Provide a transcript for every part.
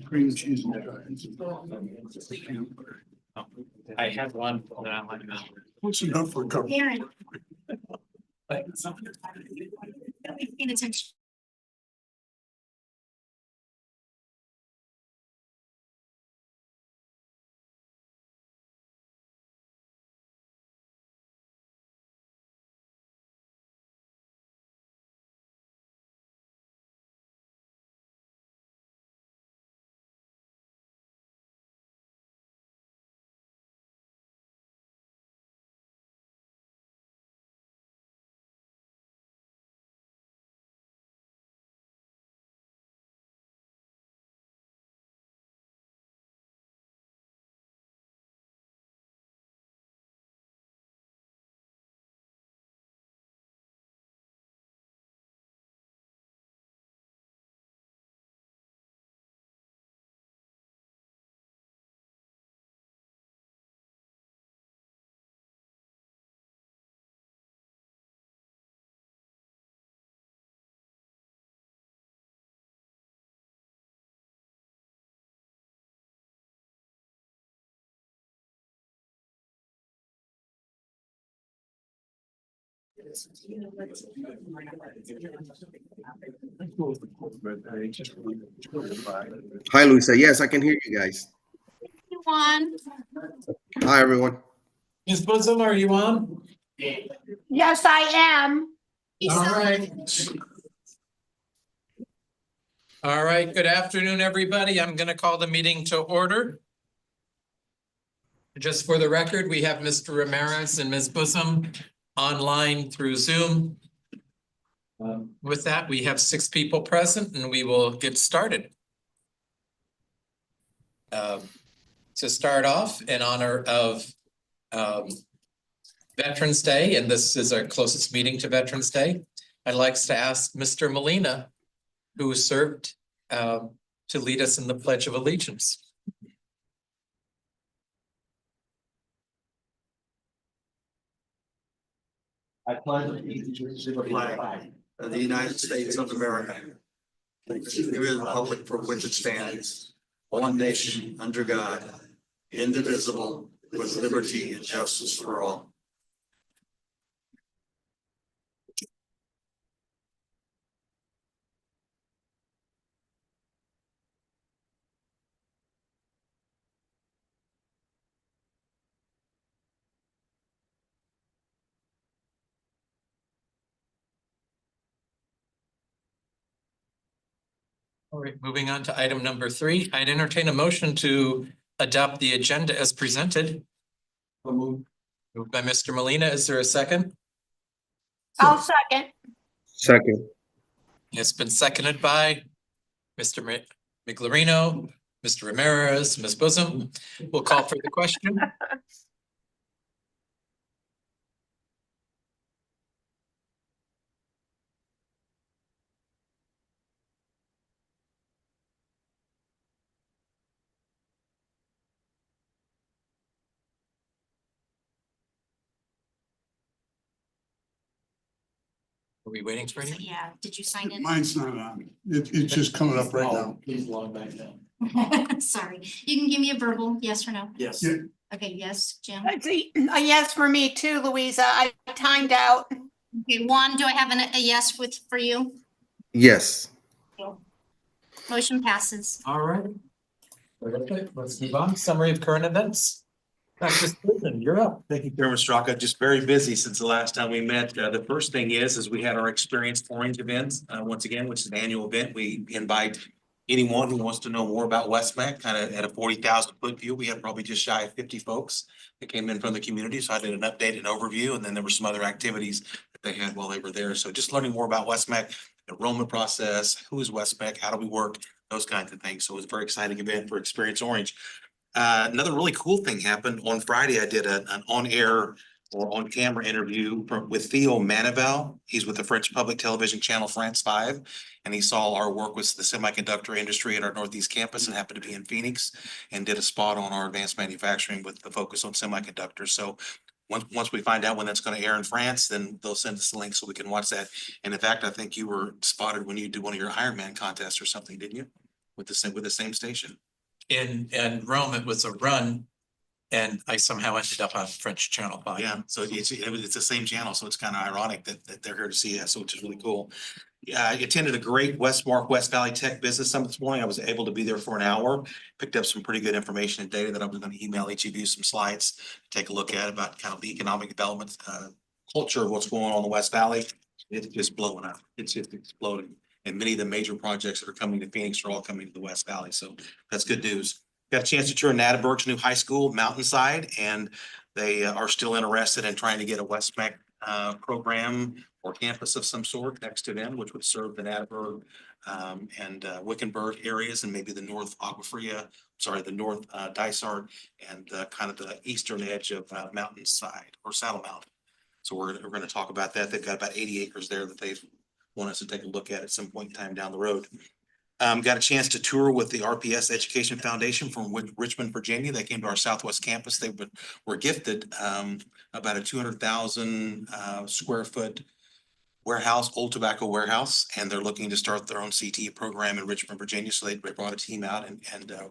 Cream cheese. I had one that I like. What's enough for a couple? Aaron. Paying attention. Hi, Luisa. Yes, I can hear you guys. Juan. Hi, everyone. Ms. Bosom, are you on? Yes, I am. All right. All right, good afternoon, everybody. I'm going to call the meeting to order. Just for the record, we have Mr. Ramirez and Ms. Bosom online through Zoom. With that, we have 6 people present and we will get started. To start off, in honor of Veterans Day, and this is our closest meeting to Veterans Day, I'd like to ask Mr. Molina, who served to lead us in the Pledge of Allegiance. I pledge allegiance to the flag of the United States of America, and to the republic for which it stands, one nation under God, indivisible, with liberty and justice for all. All right, moving on to item number 3, I'd entertain a motion to adopt the agenda as presented. Moved by Mr. Molina. Is there a second? I'll second. Second. It's been seconded by Mr. Miglarino, Mr. Ramirez, Ms. Bosom. We'll call for the question. Are we waiting for anyone? Yeah, did you sign in? Mine's not on. It's just coming up right now. Please log back down. Sorry, you can give me a verbal yes or no. Yes. Yeah. Okay, yes, Jim. It's a yes for me too, Louisa. I timed out. Okay, Juan, do I have a yes for you? Yes. Motion passes. All right. Let's move on. Summary of current events. Dr. Stephen, you're up. Thank you, Chairman Straka. Just very busy since the last time we met. The first thing is we had our Experience Orange event, once again, which is an annual event. We invite anyone who wants to know more about West-MEC, kind of at a 40,000 foot view. We had probably just shy of 50 folks that came in from the community. So I did an update and overview, and then there were some other activities that they had while they were there. So just learning more about West-MEC, the enrollment process, who is West-MEC, how do we work, those kinds of things. So it was a very exciting event for Experience Orange. Another really cool thing happened on Friday. I did an on-air or on-camera interview with Theo Manival. He's with the French public television channel France 5, and he saw our work with the semiconductor industry at our Northeast campus and happened to be in Phoenix and did a spot on our advanced manufacturing with the focus on semiconductors. So once we find out when that's going to air in France, then they'll send us the link so we can watch that. And in fact, I think you were spotted when you did one of your Ironman contests or something, didn't you? with the same station. In Rome, it was a run. And I somehow ended up on French Channel 5. Yeah, so it's the same channel, so it's kind of ironic that they're here to see us, which is really cool. Yeah, I attended a great West-MEC West Valley Tech Business Summit this morning. I was able to be there for an hour, picked up some pretty good information and data that I'm going to email each of you some slides to take a look at about kind of the economic development culture of what's going on in the West Valley. It's just blowing up. It's just exploding. And many of the major projects that are coming to Phoenix are all coming to the West Valley. So that's good news. Got a chance to tour Natterburg's new high school, Mountainside, and they are still interested in trying to get a West-MEC program or campus of some sort next to them, which would serve the Natterburg and Wickenburg areas and maybe the North the North Dysart and kind of the eastern edge of Mountainside or Saddle Mountain. So we're going to talk about that. They've got about 80 acres there that they want us to take a look at some point in time down the road. Got a chance to tour with the RPS Education Foundation from Richmond, Virginia. They came to our Southwest campus. They were gifted about a 200,000 square foot warehouse, old tobacco warehouse, and they're looking to start their own CTE program in Richmond, Virginia. So they brought a team out and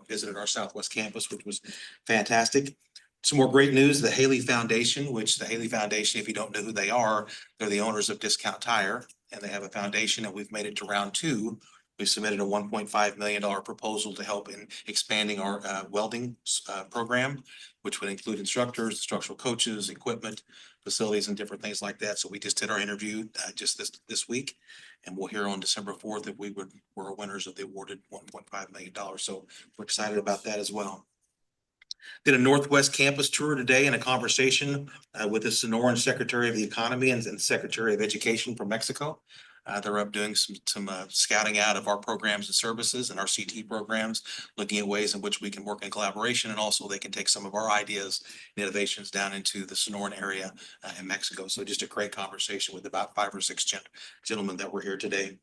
visited our Southwest campus, which was fantastic. Some more great news, the Haley Foundation, if you don't know who they are, they're the owners of Discount Tire, and they have a foundation, and we've made it to round 2. We submitted a $1.5 million proposal to help in expanding our welding program, which would include instructors, instructional coaches, equipment, facilities, and different things like that. So we just did our interview just this week, and we'll hear on December 4th if we were winners of the awarded $1.5 million. So we're excited about that as well. Did a Northwest campus tour today and a conversation with the Sonoran Secretary of the Economy and Secretary of Education from Mexico. They're up doing some scouting out of our programs and services and our CT programs, looking at ways in which we can work in collaboration, and also they can take some of our ideas and innovations down into the Sonoran area in Mexico. So just a great conversation with about 5 or 6 gentlemen that were here today.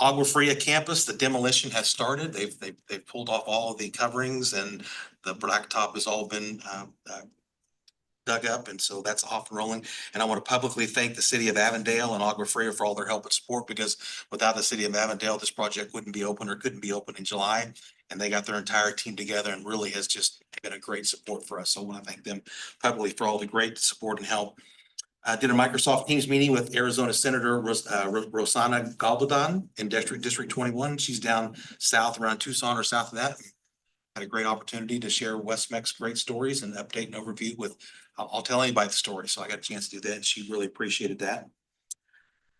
Agua Fria campus, the demolition has started. They've pulled off all of the coverings, and the blacktop has all been dug up, and so that's off and rolling. And I want to publicly thank the city of Avondale and Agua Fria for all their help and support, because without the city of Avondale, this project wouldn't be open or couldn't be open in July. And they got their entire team together and really has just been a great support for us. So I want to thank them publicly for all the great support and help. Did a Microsoft Teams meeting with Arizona Senator Rosana Galbadan in District 21. She's down south around Tucson or south of that. Had a great opportunity to share West-MEC's great stories and update and overview with, I'll tell anybody the story. So I got a chance to do that, and she really appreciated that.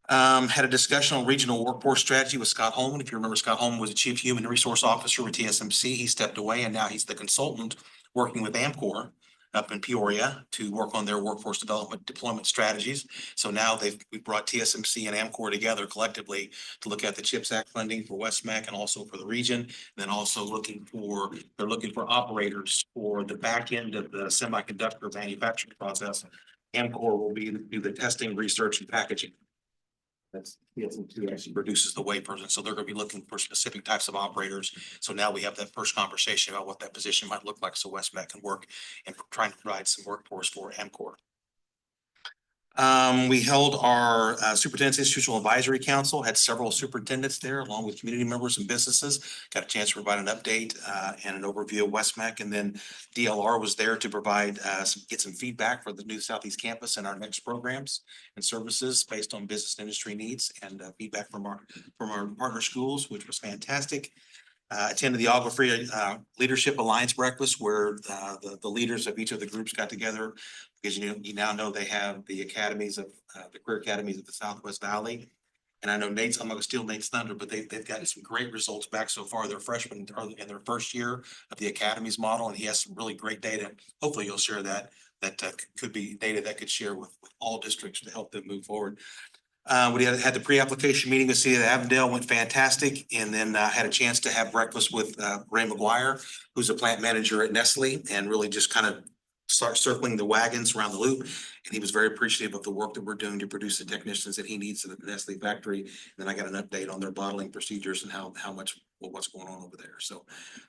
Had a discussion on regional workforce strategy with Scott Holman. If you remember, Scott Holman was the Chief Human Resource Officer with TSMC. He stepped away, and now he's the consultant working with Amcor up in Peoria to work on their workforce development deployment strategies. So now we brought TSMC and Amcor together collectively to look at the CHIPS Act funding for West-MEC and also for the region. And then also they're looking for operators for the back end of the semiconductor manufacturing process. Amcor will do the testing, research, and packaging. That's TSMC actually produces the wafers, and so they're going to be looking for specific types of operators. So now we have that first conversation about what that position might look like, so West-MEC can work and trying to provide some workforce for Amcor. We held our Superintendent's Institutional Advisory Council, had several superintendents there along with community members and businesses. Got a chance to provide an update and an overview of West-MEC, and then DLR was there to provide get some feedback for the new Southeast Campus and our next programs and services based on business and industry needs, and feedback from our partner schools, which was fantastic. Attended the Agua Fria Leadership Alliance breakfast, where the leaders of each of the groups got together, because you now know they have the academies of the career academies of the Southwest Valley. And I know I'm not going to steal Nate's thunder, but they've gotten some great results back so far. They're freshmen in their first year of the academies model, and he has some really great data. Hopefully you'll share that could be data that could share with all districts to help them move forward. We had the pre-application meeting with City of Avondale, went fantastic, and then had a chance to have breakfast with Ray McGuire, who's a plant manager at Nestle, and really just kind of start circling the wagons around the loop. And he was very appreciative of the work that we're doing to produce the technicians that he needs at the Nestle factory. And then I got an update on their bottling procedures and what's going on over there. So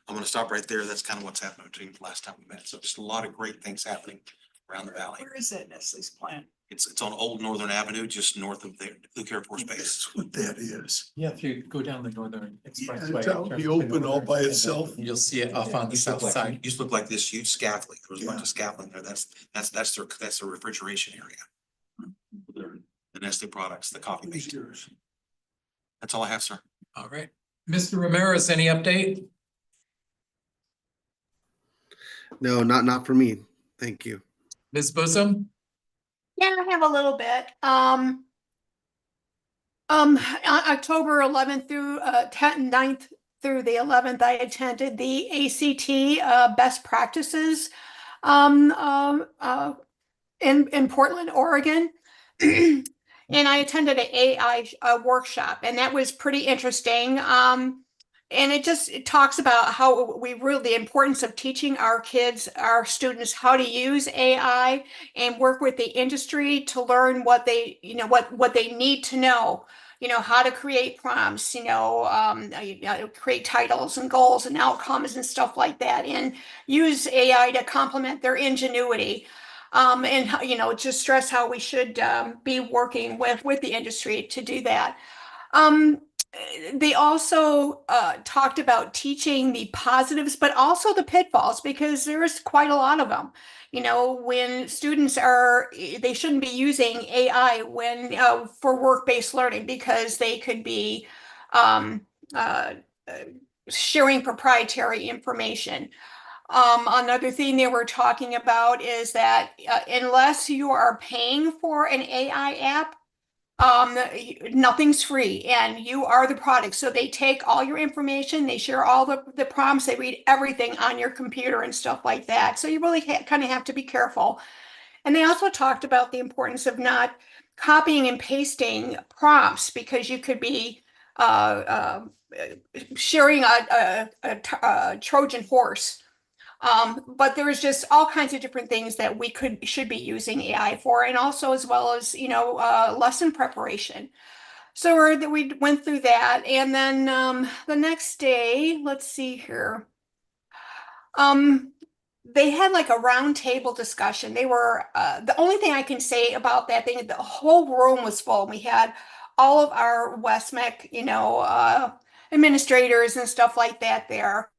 I'm going to stop right there. That's kind of what's happened between the last time we met. So just a lot of great things happening around the valley. Where is that Nestle's plant? It's on Old Northern Avenue, just north of the Luke Air Force Base. That's what that is. Yeah, if you go down the Northern Yeah, Expressway. it's out in the open all by itself. You'll see it off on the south side. Used to look like this huge scaffolding. There was a bunch of scaffolding there. That's their refrigeration area. Their domestic products, the coffee making. That's all I have, sir. All right. Mr. Ramirez, any update? No, not for me. Thank you. Ms. Bosom? Yeah, I have a little bit. October 11th through 10th, 9th through the 11th, I attended the ACT best practices in Portland, Oregon. And I attended an AI workshop, and that was pretty interesting. And it talks about how the importance of teaching our kids, our students, how to use AI and work with the industry to learn what they, what they need to know. How to create prompts, create titles and goals and outcomes and stuff like that, and use AI to complement their ingenuity. And just stress how we should be working with the industry to do that. They also talked about teaching the positives, but also the pitfalls, because there's quite a lot of them. When students they shouldn't be using AI for work-based learning, because they could be sharing proprietary information. Another thing they were talking about is that unless you are paying for an AI app, nothing's free, and you are the product. So they take all your information, they share all the prompts, they read everything on your computer and stuff like that. So you really kind of have to be careful. And they also talked about the importance of not copying and pasting prompts, because you could be sharing a Trojan horse. But there's just all kinds of different things that we should be using AI for, and also as well as, lesson preparation. So we went through that. And then the next day, let's see here. They had like a round table discussion. They were the only thing I can say about that thing, the whole room was full. We had all of our West-MEC, administrators and stuff like that there.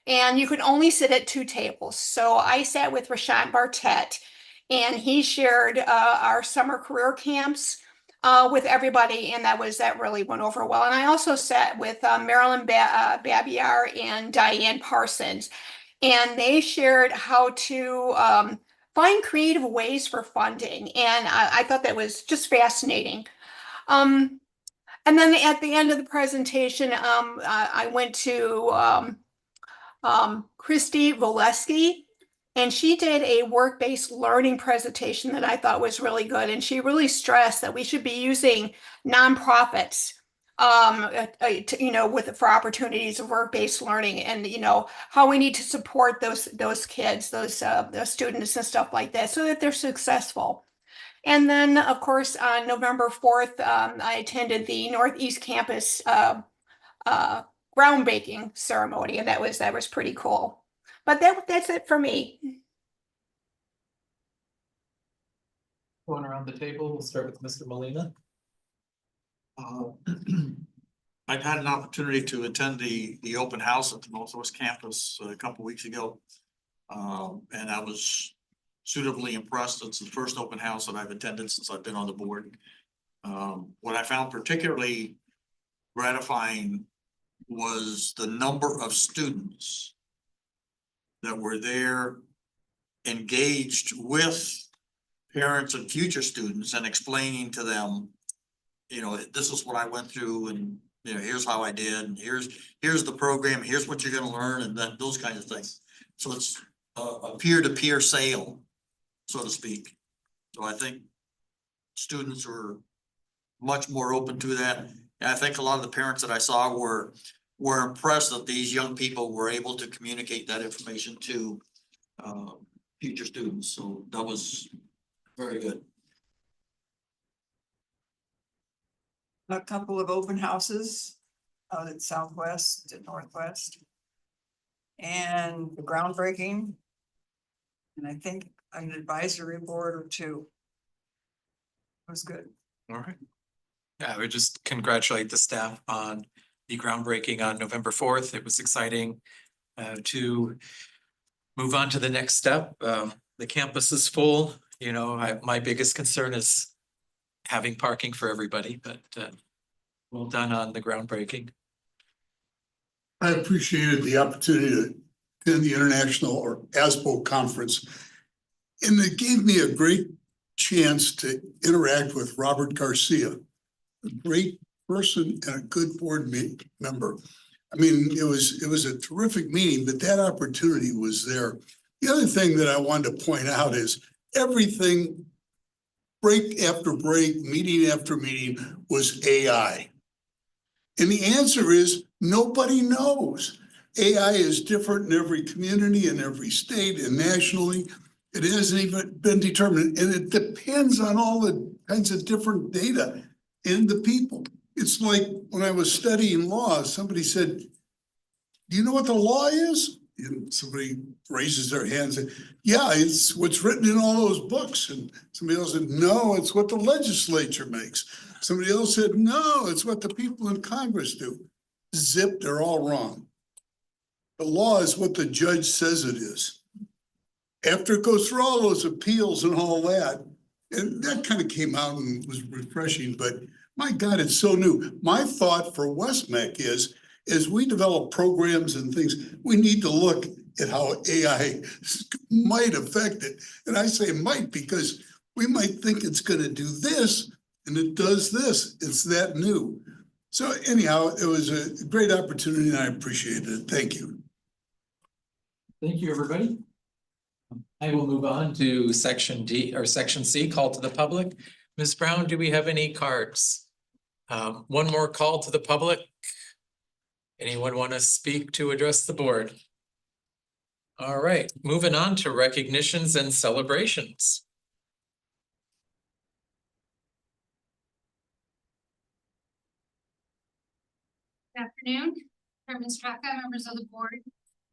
And you could only sit at 2 tables. So I sat with Rashawn Bartett, and he shared our summer career camps with everybody, and that really went over well. And I also sat with Marilyn Babiar and Diane Parsons, and they shared how to find creative ways for funding. And I thought that was just fascinating. And then at the end of the presentation, I went to Christy Voleski, and she did a work-based learning presentation that I thought was really good. And she really stressed that we should be using nonprofits, for opportunities of work-based learning, and how we need to support those kids, those students and stuff like that, so that they're successful. And then, of course, on November 4th, I attended the Northeast Campus groundbreaking ceremony, and that was pretty cool. But that's it for me. Going around the table, we'll start with Mr. Molina. I've had an opportunity to attend the open house at the Northwest Campus a couple weeks ago. And I was suitably impressed. It's the first open house that I've attended since I've been on the board. What I found particularly gratifying was the number of students that were there, engaged with parents and future students, and explaining to them, this is what I went through, and here's how I did, and here's the program, here's what you're going to learn, and those kinds of things. So it's a peer-to-peer sale, so to speak. So I think students were much more open to that. And I think a lot of the parents that I saw were impressed that these young people were able to communicate that information to future students. So that was very good. A couple of open houses out at Southwest and Northwest, and the groundbreaking, and I think an advisory board or 2. was good. All right. Yeah, I would just congratulate the staff on the groundbreaking on November 4th. It was exciting to move on to the next step. The campus is full. You know, my biggest concern is having parking for everybody, but well done on the groundbreaking. I appreciated the opportunity to attend the International or ASBO conference. And it gave me a great chance to interact with Robert Garcia, a great person and a good board member. I mean, it was a terrific meeting, but that opportunity was there. The other thing that I wanted to point out is everything, break after break, meeting after meeting, was AI. And the answer is nobody knows. AI is different in every community, in every state, and nationally. It hasn't even been determined, and it depends on all the kinds of different data and the people. It's like when I was studying law, somebody said, do you know what the law is? And somebody raises their hand and says, yeah, it's what's written in all those books. And somebody else said, no, it's what the legislature makes. Somebody else said, no, it's what the people in Congress do. Zip, they're all wrong. The law is what the judge says it is. After it goes through all those appeals and all that, and that kind of came out and was refreshing, but my God, it's so new. My thought for West-MEC is, as we develop programs and things, we need to look at how AI might affect it. And I say might because we might think it's going to do this and it does this. It's that new. So anyhow, it was a great opportunity and I appreciated it. Thank you. Thank you, everybody. I will move on to section D or section C, call to the public. Ms. Brown, do we have any cards? One more call to the public. Anyone want to speak to address the board? All right, moving on to recognitions and celebrations. Good afternoon, Chairman Straka, members of the board.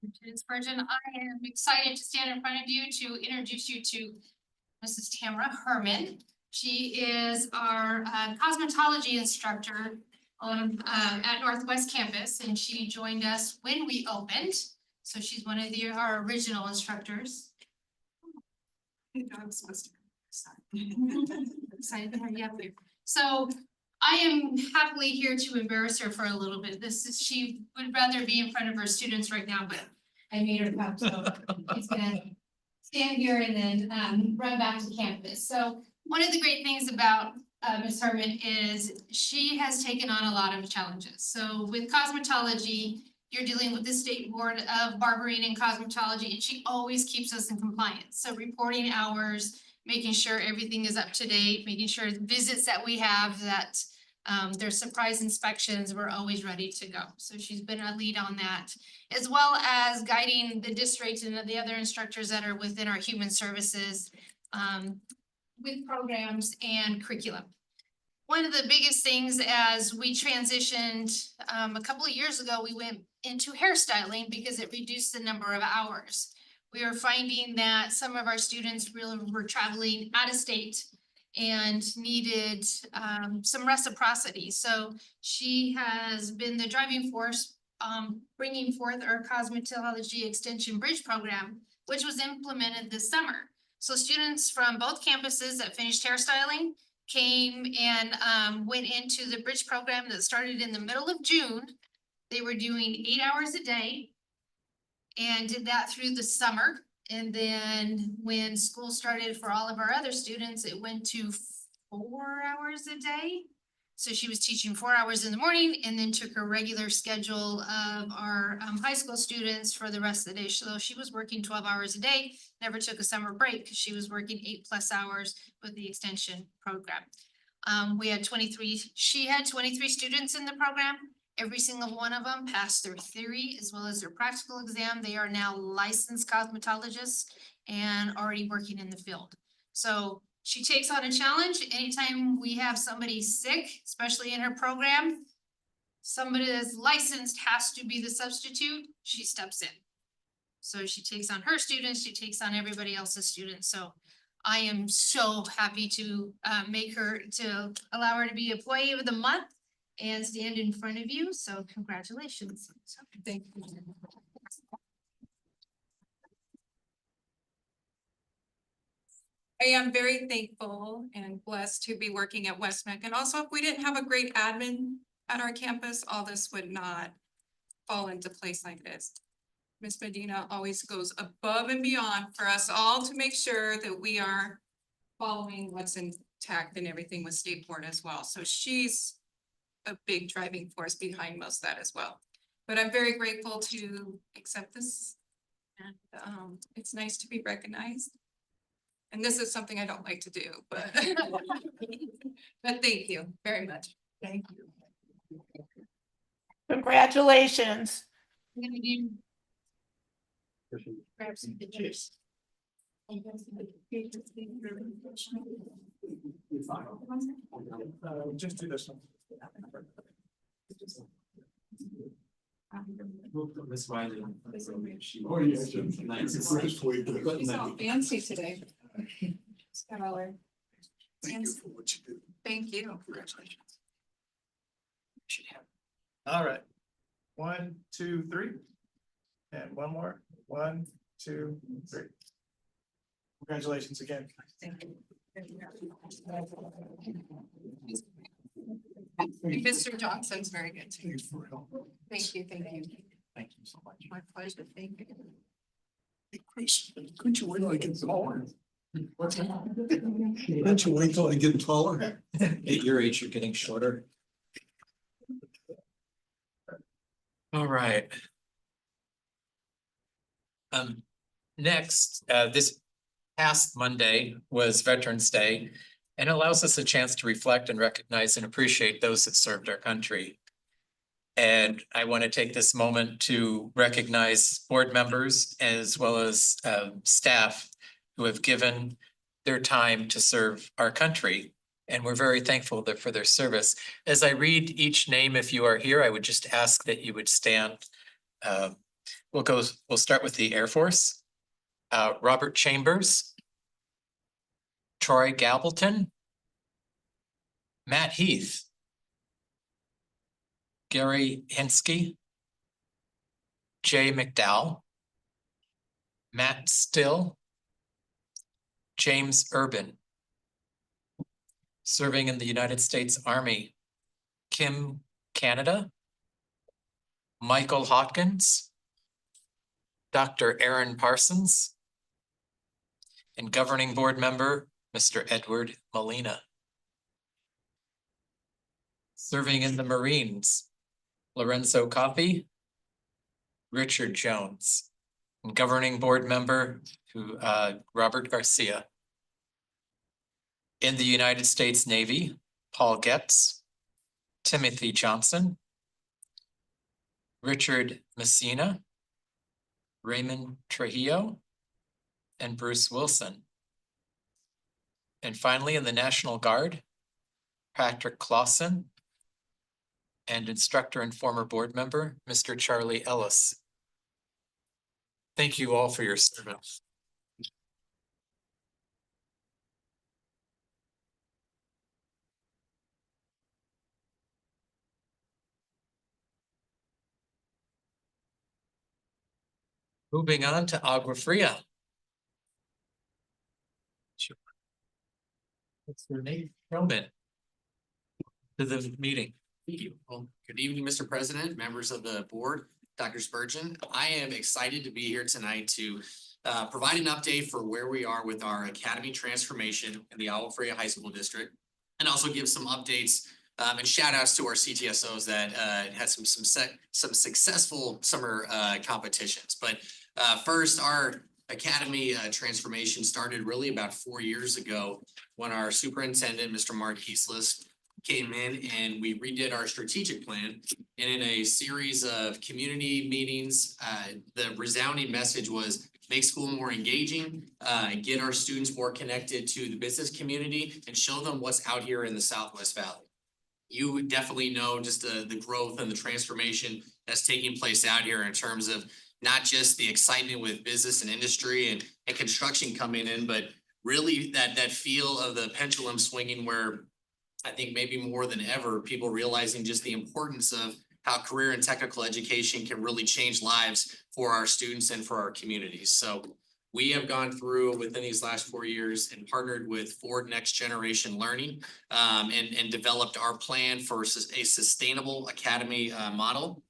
Lieutenant Spurgeon, I am excited to stand in front of you to introduce you to Mrs. Tamara Herman. She is our cosmetology instructor at Northwest Campus, and she joined us when we opened. So she's one of our original instructors. Excited to have you up here. So I am happily here to embarrass her for a little bit. She would rather be in front of her students right now, but I made her come, so she's gonna stand here and then run back to campus. So one of the great things about Ms. Herman is she has taken on a lot of challenges. So with cosmetology, you're dealing with the State Board of Barbering and Cosmetology, and she always keeps us in compliance. So reporting hours, making sure everything is up to date, making sure visits that we have that there's surprise inspections, we're always ready to go. So she's been a lead on that, as well as guiding the district and the other instructors that are within our human services with programs and curriculum. One of the biggest things as we transitioned a couple of years ago, we went into hairstyling because it reduced the number of hours. We are finding that some of our students really were traveling out of state and needed some reciprocity. So she has been the driving force bringing forth our cosmetology extension bridge program, which was implemented this summer. So students from both campuses that finished hairstyling came and went into the bridge program that started in the middle of June. They were doing 8 hours a day and did that through the summer. And then when school started for all of our other students, it went to 4 hours a day. So she was teaching 4 hours in the morning and then took her regular schedule of our high school students for the rest of the day. So she was working 12 hours a day, never took a summer break because she was working 8+ hours with the extension program. We had 23, she had 23 students in the program. Every single one of them passed their theory as well as their practical exam. They are now licensed cosmetologists and already working in the field. So she takes on a challenge. Anytime we have somebody sick, especially in her program, somebody that's licensed has to be the substitute, she steps in. So she takes on her students, she takes on everybody else's students. So I am so happy to allow her to be Employee of the Month and stand in front of you. So congratulations. So, thank you. I am very thankful and blessed to be working at West-MEC. And also, if we didn't have a great admin at our campus, all this would not fall into place like this. Ms. Medina always goes above and beyond for us all to make sure that we are following what's intact and everything with State Board as well. So she's a big driving force behind most of that as well. But I'm very grateful to accept this. And it's nice to be recognized. And this is something I don't like to do, but but thank you very much. Thank you. Congratulations. I'm gonna do. Grab some pictures. Just do this one. Miss Wiley. Oh, yeah. First way to- She's all fancy today. She's got all her. Thank you for what you do. Thank you. Congratulations. All right. 1, 2, 3. And one more. 1, 2, 3. Congratulations again. Thank you. Mr. Johnson's very good too. Thanks for helping. Thank you, thank you. Thank you so much. My pleasure, thank you. Hey, Chris, couldn't you wait till I get taller? What's that? Couldn't you wait till I get taller? At your age, you're getting shorter. All right. Next, this past Monday was Veterans Day and allows us a chance to reflect and recognize and appreciate those that served our country. And I want to take this moment to recognize board members as well as staff who have given their time to serve our country. And we're very thankful for their service. As I read each name, if you are here, I would just ask that you would stand. We'll start with the Air Force. Robert Chambers, Troy Gableton, Matt Heath, Gary Hinsky, Jay McDowell, Matt Still, James Urban. Serving in the United States Army, Kim Canada, Michael Hopkins, Dr. Aaron Parsons, and governing board member, Mr. Edward Molina. Serving in the Marines, Lorenzo Coffey, Richard Jones, and governing board member Robert Garcia. In the United States Navy, Paul Getz, Timothy Johnson, Richard Messina, Raymond Trujillo, and Bruce Wilson. And finally, in the National Guard, Patrick Clausen, and instructor and former board member, Mr. Charlie Ellis. Thank you all for your service. Moving on to Agua Fria. What's their name? Roman. To the meeting. Thank you. Well, good evening, Mr. President, members of the board, Dr. Spurgeon. I am excited to be here tonight to provide an update for where we are with our academy transformation in the Agua Fria High School District, and also give some updates and shout outs to our CTSOs that had some successful summer competitions. But first, our academy transformation started really about 4 years ago when our superintendent, Mr. Mark Heeslis, came in and we redid our strategic plan. And in a series of community meetings, the resounding message was make school more engaging, get our students more connected to the business community, and show them what's out here in the Southwest Valley. You definitely know just the growth and the transformation that's taking place out here in terms of not just the excitement with business and industry and construction coming in, but really that feel of the pendulum swinging where I think maybe more than ever, people realizing just the importance of how career and technical education can really change lives for our students and for our communities. So we have gone through within these last 4 years and partnered with Ford Next Generation Learning and developed our plan for a sustainable academy model.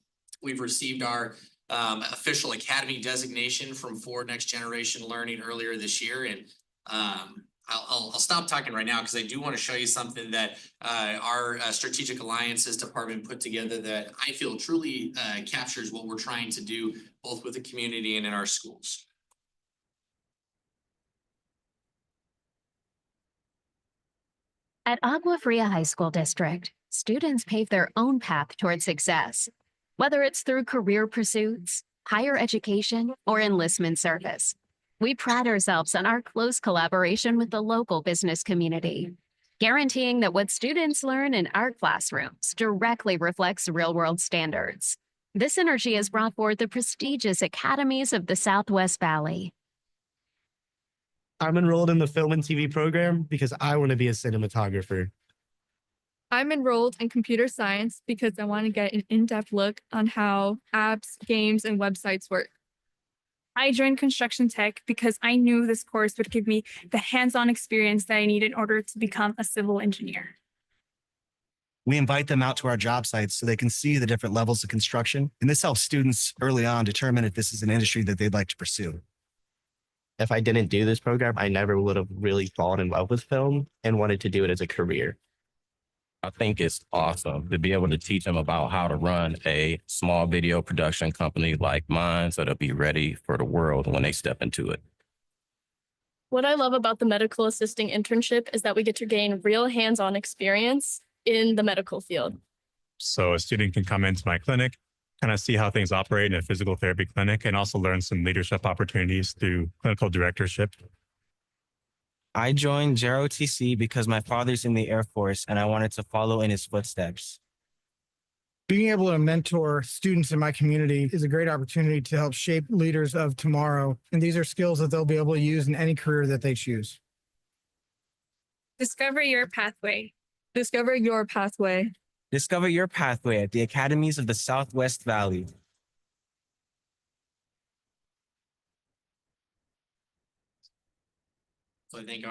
We've received our official academy designation from Ford Next Generation Learning earlier this year. And I'll stop talking right now because I do want to show you something that our Strategic Alliances Department put together that I feel truly captures what we're trying to do both with the community and in our schools. At Agua Fria High School District, students pave their own path toward success, whether it's through career pursuits, higher education, or enlistment service. We pride ourselves on our close collaboration with the local business community, guaranteeing that what students learn in our classrooms directly reflects real-world standards. This energy has brought forth the prestigious academies of the Southwest Valley. I'm enrolled in the film and TV program because I want to be a cinematographer. I'm enrolled in computer science because I want to get an in-depth look on how apps, games, and websites work. I joined construction tech because I knew this course would give me the hands-on experience that I need in order to become a civil engineer. We invite them out to our job sites so they can see the different levels of construction, and this helps students early on determine if this is an industry that they'd like to pursue. If I didn't do this program, I never would have really fallen in love with film and wanted to do it as a career. I think it's awesome to be able to teach them about how to run a small video production company like mine so they'll be ready for the world when they step into it. What I love about the medical assisting internship is that we get to gain real hands-on experience in the medical field. So a student can come into my clinic, kind of see how things operate in a physical therapy clinic, and also learn some leadership opportunities through clinical directorship. I joined JROTC because my father's in the Air Force and I wanted to follow in his footsteps. Being able to mentor students in my community is a great opportunity to help shape leaders of tomorrow. And these are skills that they'll be able to use in any career that they choose. Discover your pathway. Discover your pathway. Discover your pathway at the academies of the Southwest Valley. So I think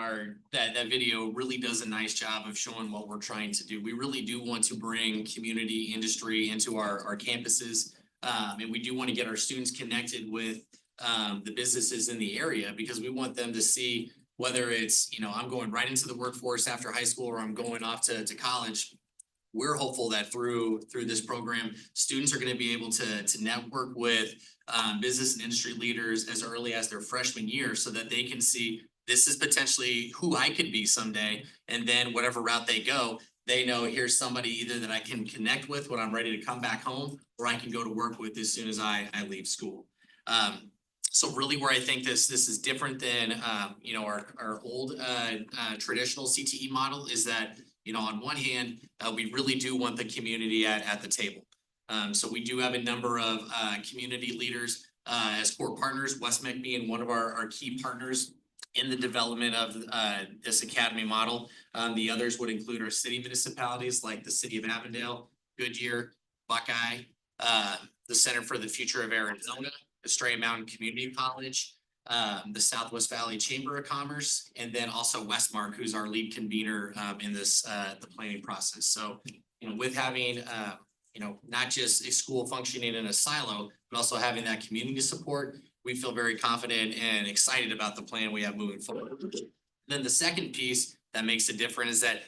that video really does a nice job of showing what we're trying to do. We really do want to bring community industry into our campuses. And we do want to get our students connected with the businesses in the area because we want them to see whether it's, I'm going right into the workforce after high school or I'm going off to college. We're hopeful that through this program, students are going to be able to network with business and industry leaders as early as their freshman year so that they can see this is potentially who I could be someday. And then whatever route they go, they know here's somebody either that I can connect with when I'm ready to come back home, or I can go to work with as soon as I leave school. So really where I think this is different than, our old traditional CTE model is that, on one hand, we really do want the community at the table. So we do have a number of community leaders as core partners, West-MEC being one of our key partners in the development of this academy model. The others would include our city municipalities like the city of Avondale, Goodyear, Buckeye, the Center for the Future of Arizona, Estrella Mountain Community College, the Southwest Valley Chamber of Commerce, and then also West-MEC, who's our lead convener in this the planning process. So, with having not just a school functioning in a silo, but also having that community support, we feel very confident and excited about the plan we have moving forward. Then the second piece that makes it different is that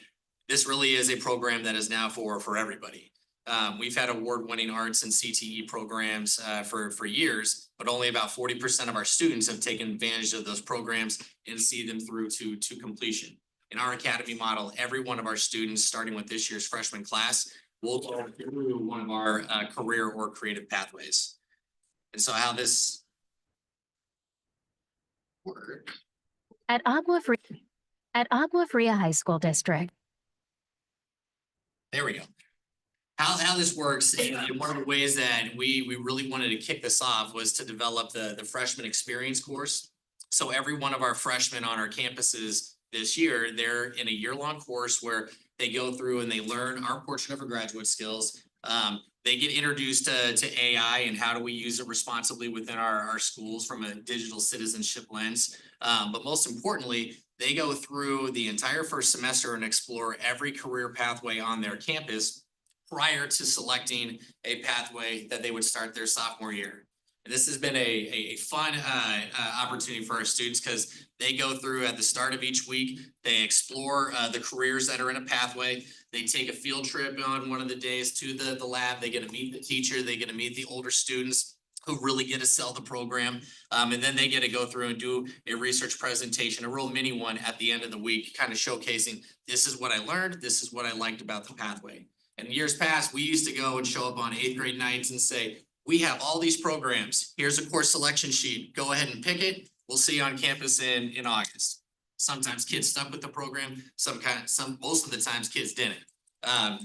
this really is a program that is now for everybody. We've had award-winning arts and CTE programs for years, but only about 40% of our students have taken advantage of those programs and see them through to completion. In our academy model, every one of our students, starting with this year's freshman class, will go through one of our career or creative pathways. And so how this work. At Agua Fria High School District. There we go. How this works, and one of the ways that we really wanted to kick this off was to develop the freshman experience course. So every one of our freshmen on our campuses this year, they're in a year-long course where they go through and they learn our portion of our graduate skills. They get introduced to AI and how do we use it responsibly within our schools from a digital citizenship lens. But most importantly, they go through the entire first semester and explore every career pathway on their campus prior to selecting a pathway that they would start their sophomore year. And this has been a fun opportunity for our students because they go through at the start of each week, they explore the careers that are in a pathway. They take a field trip on one of the days to the lab. They get to meet the teacher. They get to meet the older students who really get to sell the program. And then they get to go through and do a research presentation, a real mini one at the end of the week, kind of showcasing this is what I learned. This is what I liked about the pathway. And in years past, we used to go and show up on 8th grade nights and say, we have all these programs. Here's a course selection sheet. Go ahead and pick it. We'll see you on campus in August. Sometimes kids stuck with the program. Most of the times kids didn't.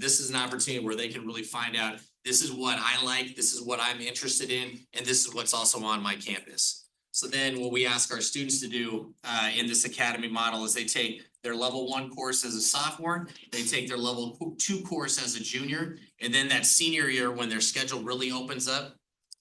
This is an opportunity where they can really find out, this is what I like, this is what I'm interested in, and this is what's also on my campus. So then what we ask our students to do in this academy model is they take their level 1 course as a sophomore, they take their level 2 course as a junior, and then that senior year when their schedule really opens up,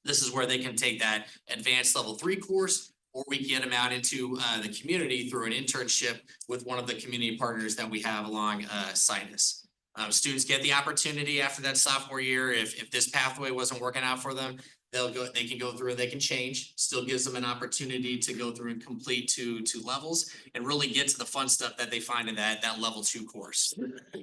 this is where they can take that advanced level 3 course, or we get them out into the community through an internship with one of the community partners that we have alongside us. Students get the opportunity after that sophomore year. If this pathway wasn't working out for them, they can go through and they can change. Still gives them an opportunity to go through and complete two levels and really get to the fun stuff that they find in that level 2 course.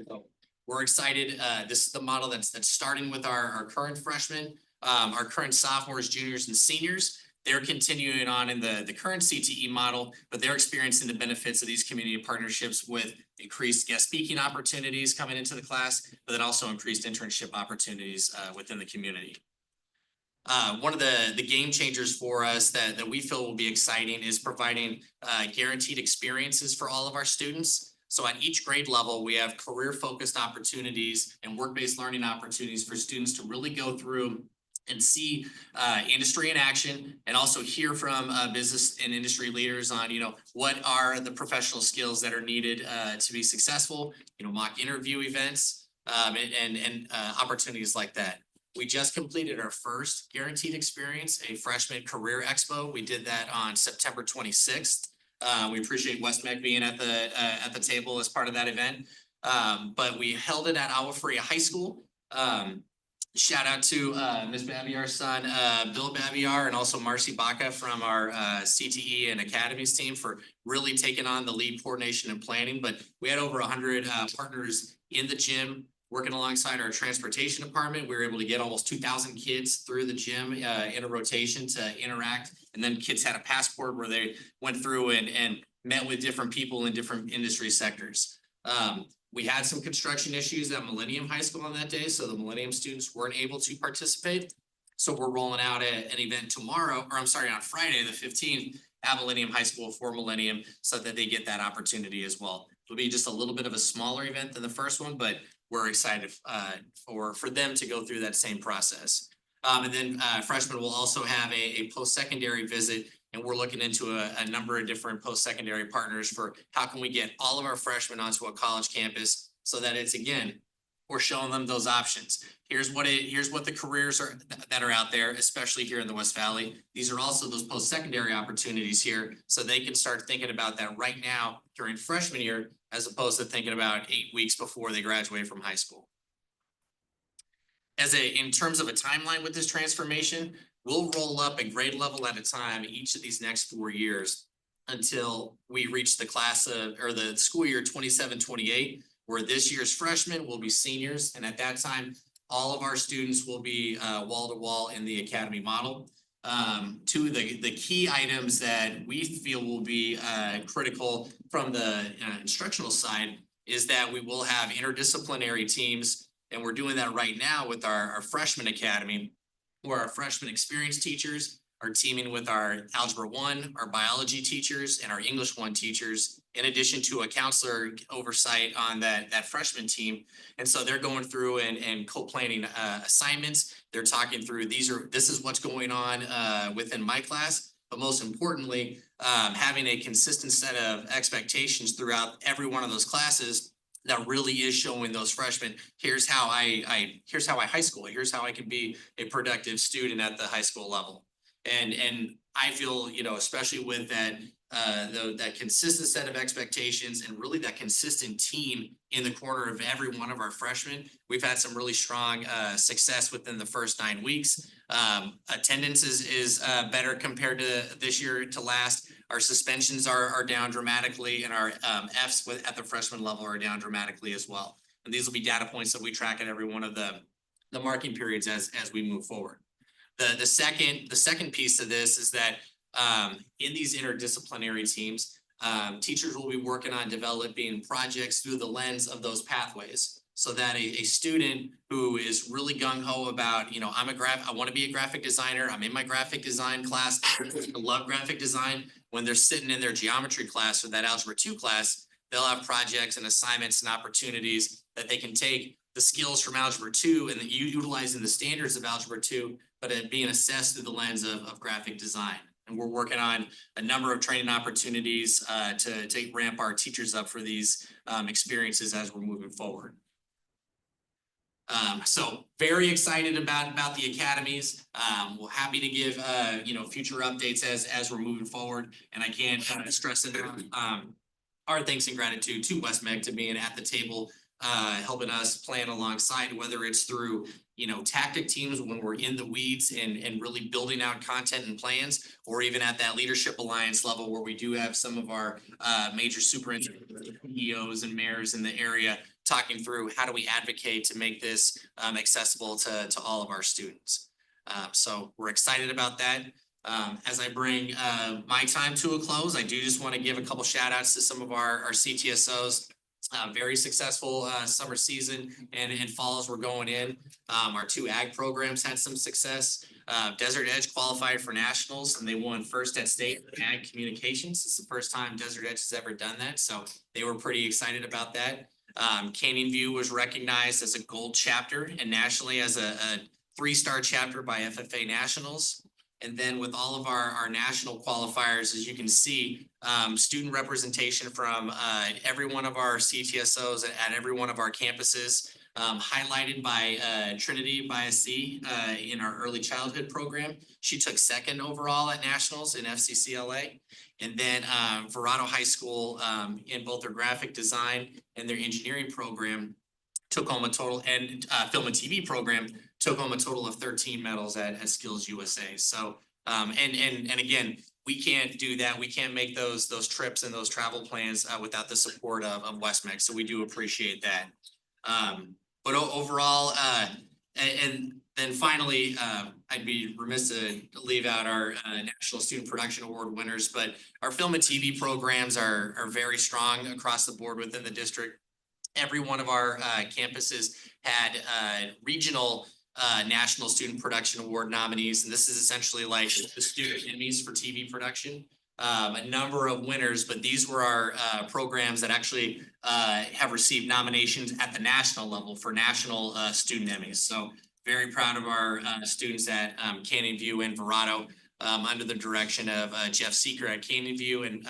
So we're excited. This is the model that's starting with our current freshmen, our current sophomores, juniors, and seniors. They're continuing on in the current CTE model, but they're experiencing the benefits of these community partnerships with increased guest speaking opportunities coming into the class, but then also increased internship opportunities within the community. One of the game changers for us that we feel will be exciting is providing guaranteed experiences for all of our students. So at each grade level, we have career-focused opportunities and work-based learning opportunities for students to really go through and see industry in action and also hear from business and industry leaders on, what are the professional skills that are needed to be successful, mock interview events and opportunities like that. We just completed our first guaranteed experience, a freshman career expo. We did that on September 26th. We appreciate West-MEC being at the table as part of that event. But we held it at Agua Fria High School. Shout out to Ms. Babiar's son, Bill Babiar, and also Marcy Baca from our CTE and Academies team for really taking on the lead coordination and planning. But we had over 100 partners in the gym working alongside our transportation department. We were able to get almost 2,000 kids through the gym in a rotation to interact. And then kids had a passport where they went through and met with different people in different industry sectors. We had some construction issues at Millennium High School on that day, so the Millennium students weren't able to participate. So we're rolling out an event on Friday, the 15th, at Millennium High School for Millennium so that they get that opportunity as well. It'll be just a little bit of a smaller event than the first one, but we're excited for them to go through that same process. And then freshmen will also have a post-secondary visit, and we're looking into a number of different post-secondary partners for how can we get all of our freshmen onto a college campus so that it's, again, we're showing them those options. Here's what the careers are that are out there, especially here in the West Valley. These are also those post-secondary opportunities here, so they can start thinking about that right now during freshman year, as opposed to thinking about 8 weeks before they graduate from high school. In terms of a timeline with this transformation, we'll roll up a grade level at a time each of these next 4 years until we reach the school year 27-28, where this year's freshmen will be seniors. And at that time, all of our students will be wall-to-wall in the academy model. Two of the key items that we feel will be critical from the instructional side is that we will have interdisciplinary teams. And we're doing that right now with our freshman academy, where our freshman experienced teachers are teaming with our Algebra 1, our biology teachers, and our English 1 teachers, in addition to a counselor oversight on that freshman team. And so they're going through and co-planning assignments. They're talking through this is what's going on within my class, but most importantly, having a consistent set of expectations throughout every one of those classes that really is showing those freshmen, here's how I high school, here's how I can be a productive student at the high school level. And I feel, you know, especially with that, that consistent set of expectations and really that consistent team in the corner of every one of our freshmen, we've had some really strong success within the first 9 weeks. Attendance is better compared to this year to last. Our suspensions are down dramatically, and our Fs at the freshman level are down dramatically as well. And these will be data points that we track at every one of the marking periods as we move forward. The second piece of this is that in these interdisciplinary teams, teachers will be working on developing projects through the lens of those pathways, so that a student who is really gung-ho about, you know, I want to be a graphic designer, I'm in my graphic design class, I love graphic design. When they're sitting in their geometry class or that Algebra 2 class, they'll have projects and assignments and opportunities that they can take the skills from Algebra 2 and utilizing the standards of Algebra 2, but it being assessed through the lens of graphic design. And we're working on a number of training opportunities to ramp our teachers up for these experiences as we're moving forward. So very excited about the academies. We're happy to give you know, future updates as we're moving forward. And I can't stress enough our thanks and gratitude to West-MEC to being at the table, helping us plan alongside, whether it's through, you know, tactic teams when we're in the weeds and really building out content and plans, or even at that leadership alliance level where we do have some of our major superintendents, CEOs and mayors in the area talking through how do we advocate to make this accessible to all of our students. So we're excited about that. As I bring my time to a close, I do just want to give a couple shout outs to some of our CTSOs. Very successful summer season and fall as we're going in. Our 2 ag programs had some success. Desert Edge qualified for nationals and they won first at state in ag communications. It's the first time Desert Edge has ever done that, so they were pretty excited about that. Canyon View was recognized as a gold chapter and nationally as a 3-star chapter by FFA Nationals. And then with all of our national qualifiers, as you can see, student representation from every one of our CTSOs at every one of our campuses, highlighted by Trinity by a C in our early childhood program. She took 2nd overall at nationals in FCCLA. And then Verrado High School in both their graphic design and their engineering program took home a total, and film and TV program took home a total of 13 medals at Skills USA. So, and again, we can't do that. We can't make those trips and those travel plans without the support of West-MEC. So we do appreciate that. But overall, and then finally, I'd be remiss to leave out our National Student Production Award winners, but our film and TV programs are very strong across the board within the district. Every one of our campuses had regional National Student Production Award nominees, and this is essentially like the student Emmys for TV production. A number of winners, but these were our programs that actually have received nominations at the national level for national student Emmys. So very proud of our students at Canyon View and Verrado under the direction of Jeff Seeker at Canyon View and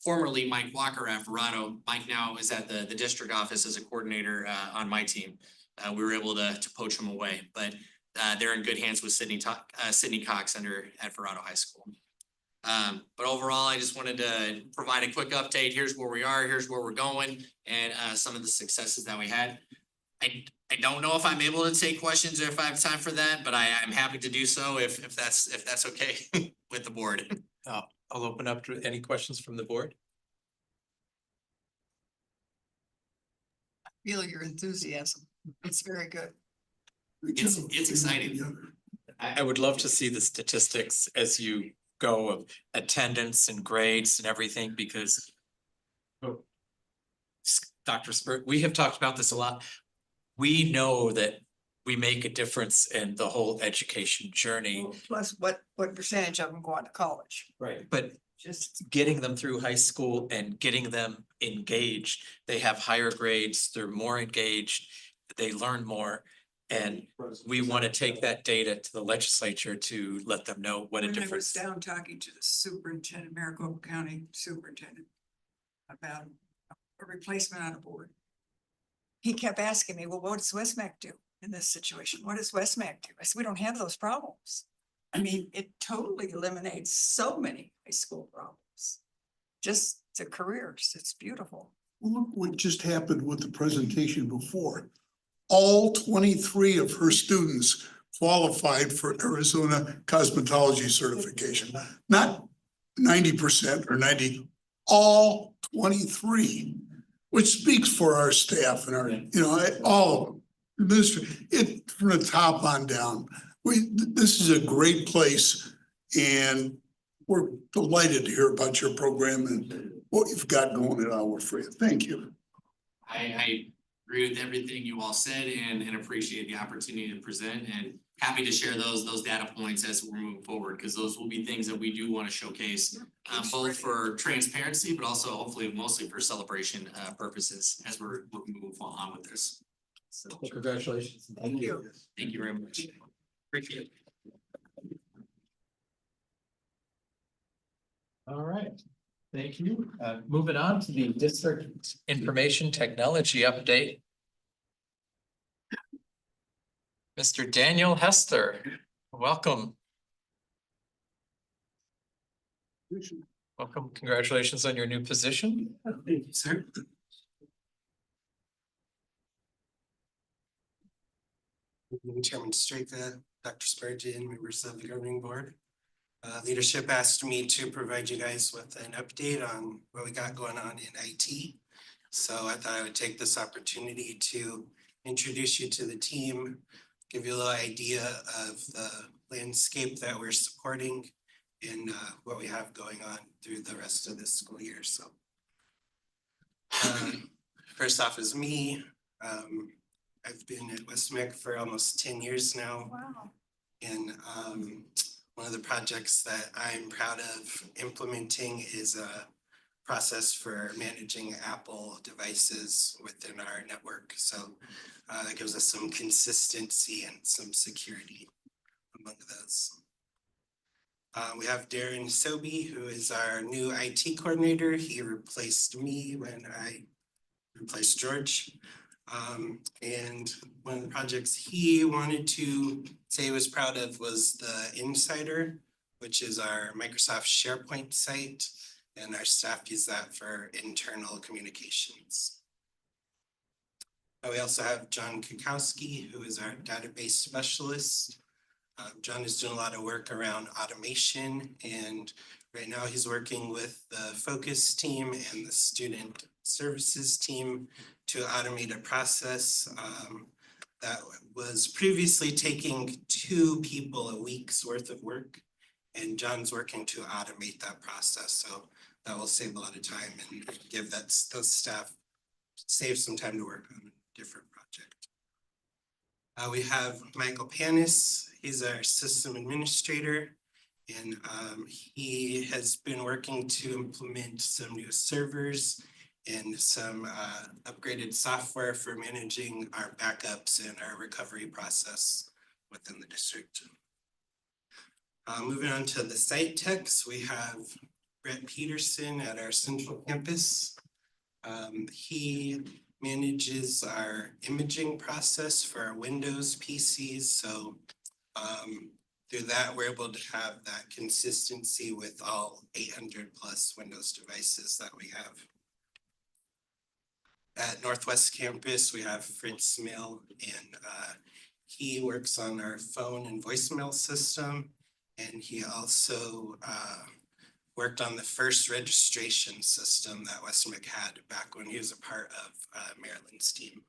formerly Mike Walker at Verrado. Mike now is at the district office as a coordinator on my team. We were able to poach him away, but they're in good hands with Sydney Cox at Verrado High School. But overall, I just wanted to provide a quick update. Here's where we are, here's where we're going, and some of the successes that we had. I don't know if I'm able to take questions or if I have time for that, but I'm happy to do so if that's okay with the board. I'll open up to any questions from the board. Feel your enthusiasm. It's very good. It's exciting. I would love to see the statistics as you go of attendance and grades and everything, because Dr. Spurt, we have talked about this a lot. We know that we make a difference in the whole education journey. Plus what percentage of them go on to college? Right. But Just getting them through high school and getting them engaged, they have higher grades, they're more engaged, they learn more. And we want to take that data to the legislature to let them know what a When I was difference. down talking to the superintendent, Maricopa County Superintendent, about a replacement on a board. He kept asking me, well, what does West-MEC do in this situation? What does West-MEC do? I said, we don't have those problems. I mean, it totally eliminates so many high school problems. Just the careers, it's beautiful. Look what just happened with the presentation before. All 23 of her students qualified for Arizona cosmetology certification, not 90% or 90, all 23, which speaks for our staff and our, all of them. It from the top on down. This is a great place, and we're delighted to hear about your program and what you've got going at Agua Fria. Thank you. I agree with everything you all said and appreciate the opportunity to present and happy to share those data points as we're moving forward, because those will be things that we do want to showcase both for transparency, but also hopefully mostly for celebration purposes as we're moving on with this. So Congratulations. Thank you. thank you very much. Appreciate it. All right, thank you. Moving on to the district information technology update. Mr. Daniel Hester, welcome. Welcome, congratulations on your new position. Thank you, sir. Chairman Straka, Dr. Spurgeon, members of the governing board. Leadership asked me to provide you guys with an update on what we got going on in IT. So I thought I would take this opportunity to introduce you to the team, give you a little idea of the landscape that we're supporting and what we have going on through the rest of this school year. So first off is me. I've been at West-MEC for almost 10 years now. Wow. And one of the projects that I'm proud of implementing is a process for managing Apple devices within our network. So it gives us some consistency and some security among those. We have Darren Sobey, who is our new IT coordinator. He replaced me when I replaced George. And one of the projects he wanted to say he was proud of was the Insider, which is our Microsoft SharePoint site, and our staff use that for internal communications. We also have John Kukowski, who is our database specialist. John is doing a lot of work around automation, and right now he's working with the focus team and the student services team to automate a process that was previously taking 2 people a week's worth of work. And John's working to automate that process. So that will save a lot of time and give those staff save some time to work on a different project. We have Michael Panis. He's our system administrator. And he has been working to implement some new servers and some upgraded software for managing our backups and our recovery process within the district. Moving on to the site techs, we have Brett Peterson at our central campus. He manages our imaging process for our Windows PCs. So through that, we're able to have that consistency with all 800 plus Windows devices that we have. At Northwest Campus, we have Fritz Mill, and he works on our phone and voicemail system. And he also worked on the first registration system that West-MEC had back when he was a part of Maryland's team.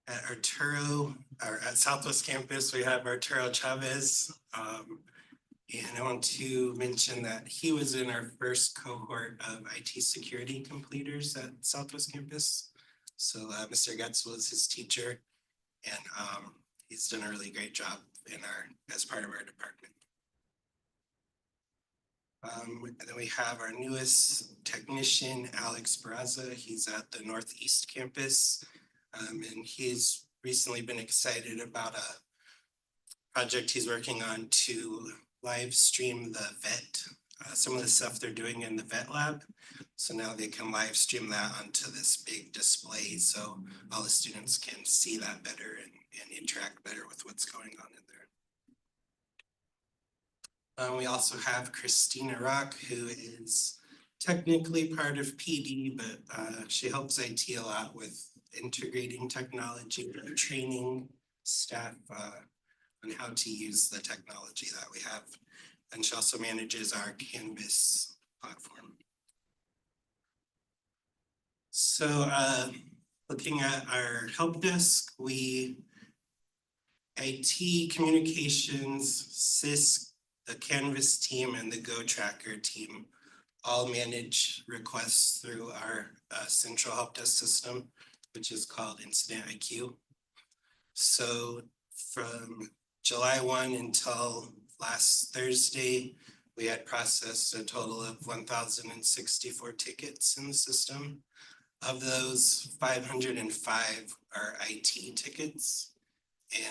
At Arturo, or at Southwest Campus, we have Arturo Chavez. And I want to mention that he was in our first cohort of IT security completers at Southwest Campus. So Mr. Getz was his teacher, and he's done a really great job as part of our department. And then we have our newest technician, Alex Barraza. He's at the Northeast Campus. And he's recently been excited about a project he's working on to live stream the vet, some of the stuff they're doing in the vet lab. So now they can live stream that onto this big display, so all the students can see that better and interact better with what's going on in there. We also have Christina Rock, who is technically part of PD, but she helps IT a lot with integrating technology, training staff on how to use the technology that we have. And she also manages our Canvas platform. So looking at our help desk, we IT, communications, CISC, the Canvas team, and the Go Tracker team all manage requests through our central help desk system, which is called Incident IQ. So from July 1 until last Thursday, we had processed a total of 1,064 tickets in the system. Of those, 505 are IT tickets,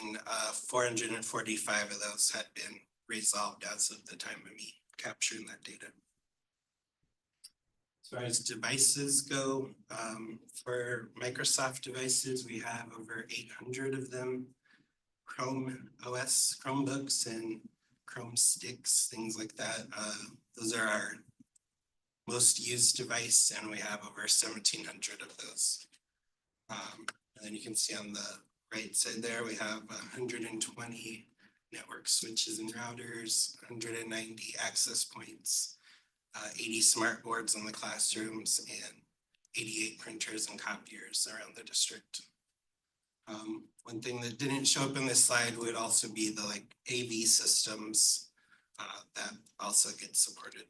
and 445 of those had been resolved as of the time of me capturing that data. As far as devices go, for Microsoft devices, we have over 800 of them. Chrome OS, Chromebooks, and Chrome sticks, things like that. Those are our most used device, and we have over 1,700 of those. And then you can see on the right side there, we have 120 network switches and routers, 190 access points, 80 smart boards in the classrooms, and 88 printers and copiers around the district. One thing that didn't show up in this slide would also be the AV systems that also get supported.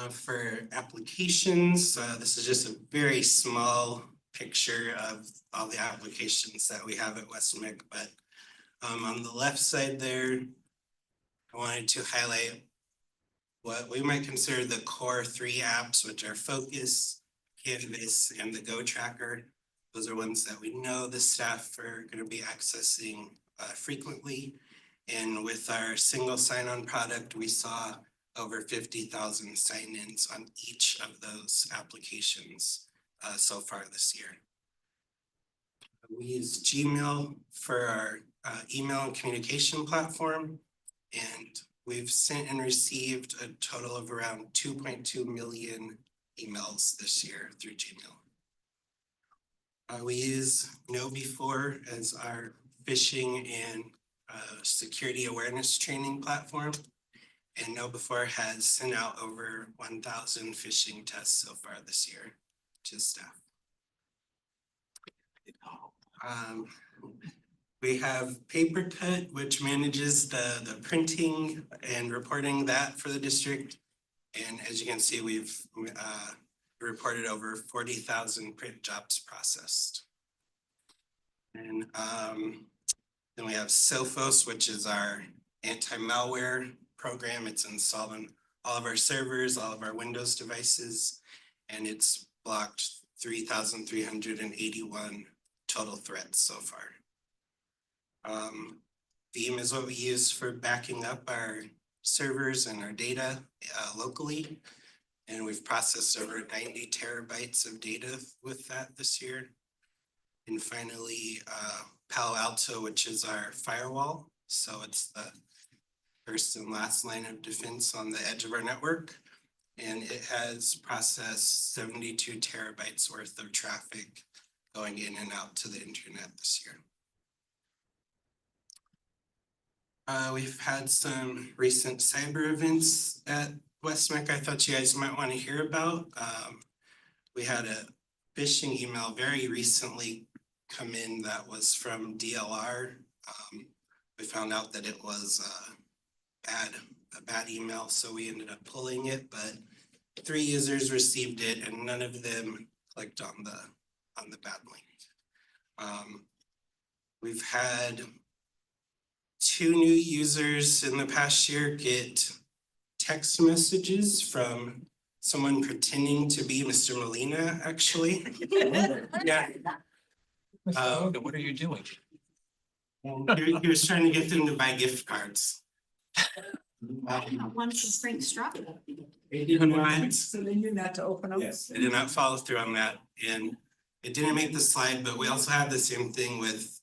For applications, this is just a very small picture of all the applications that we have at West-MEC, but on the left side there, I wanted to highlight what we might consider the core 3 apps, which are Focus, Canvas, and the Go Tracker. Those are ones that we know the staff are going to be accessing frequently. And with our single sign-on product, we saw over 50,000 sign-ins on each of those applications so far this year. We use Gmail for our email and communication platform, and we've sent and received a total of around 2.2 million emails this year through Gmail. We use KnowBe4 as our phishing and security awareness training platform. And KnowBe4 has sent out over 1,000 phishing tests so far this year to staff. We have PaperCut, which manages the printing and reporting that for the district. And as you can see, we've reported over 40,000 print jobs processed. And then we have Sophos, which is our anti-malware program. It's installed on all of our servers, all of our Windows devices, and it's blocked 3,381 total threats so far. Veeam is what we use for backing up our servers and our data locally. And we've processed over 90 terabytes of data with that this year. And finally, Palo Alto, which is our firewall. So it's the first and last line of defense on the edge of our network. And it has processed 72 terabytes worth of traffic going in and out to the internet this year. We've had some recent cyber events at West-MEC I thought you guys might want to hear about. We had a phishing email very recently come in that was from DLR. We found out that it was a bad email, so we ended up pulling it, but 3 users received it and none of them clicked on the bad link. We've had 2 new users in the past year get text messages from someone pretending to be Mr. Molina, actually. Yeah. What are you doing? He was trying to get them to buy gift cards. One from Frank Straw. They did not. So they knew not to open them. Yes, they did not follow through on that, and it didn't make the slide, but we also had the same thing with,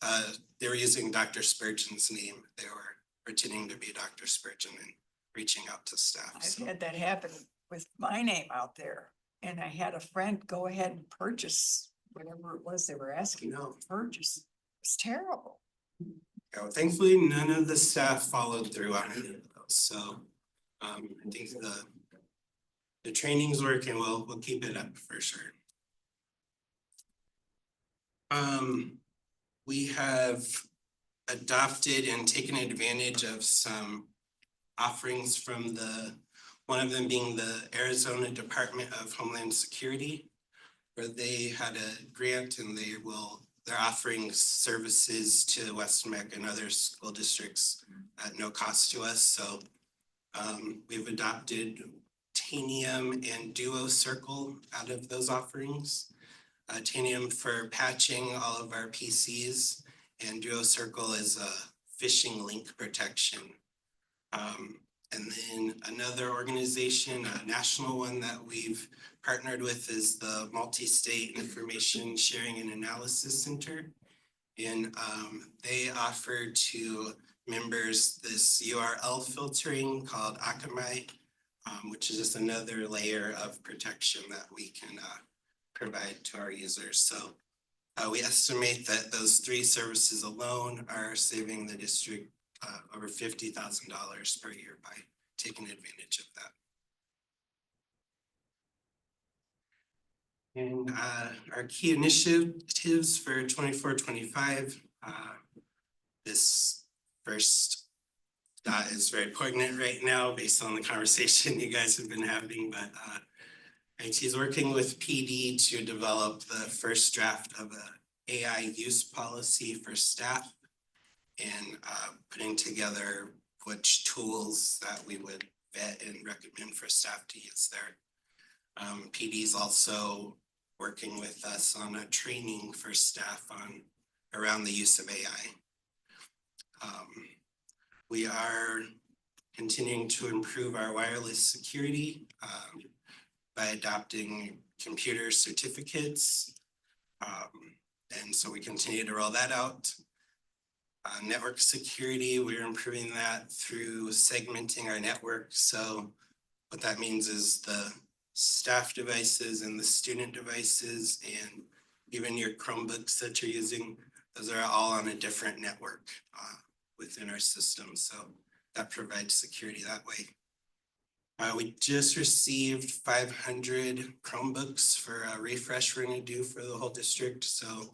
they were using Dr. Spurgeon's name. They were pretending to be Dr. Spurgeon and reaching out to staff. I've So had that happen with my name out there, and I had a friend go ahead and purchase whatever it was they were asking to purchase. It's terrible. thankfully, none of the staff followed through on any of those, so I think the training's working, we'll keep it up for sure. We have adopted and taken advantage of some offerings from one of them being the Arizona Department of Homeland Security, where they had a grant and they're offering services to West-MEC and other school districts at no cost to us. So we've adopted Tanium and Duo Circle out of those offerings. Tanium for patching all of our PCs, and Duo Circle is a phishing link protection. And then another organization, a national one that we've partnered with, is the Multi-State Information Sharing and Analysis Center. And they offer to members this URL filtering called Akamai, which is just another layer of protection that we can provide to our users. So we estimate that those 3 services alone are saving the district over $50,000 per year by taking advantage of that. And our key initiatives for 24-25, this first dot is very poignant right now based on the conversation you guys have been having, but IT is working with PD to develop the first draft of a AI use policy for staff, and putting together which tools that we would vet and recommend for staff to use there. PD is also working with us on a training for staff around the use of AI. We are continuing to improve our wireless security by adopting computer certificates. And so we continue to roll that out. Network security, we're improving that through segmenting our network. So what that means is the staff devices and the student devices and even your Chromebooks that you're using, those are all on a different network within our system. So that provides security that way. We just received 500 Chromebooks for a refresh we're gonna do for the whole district. So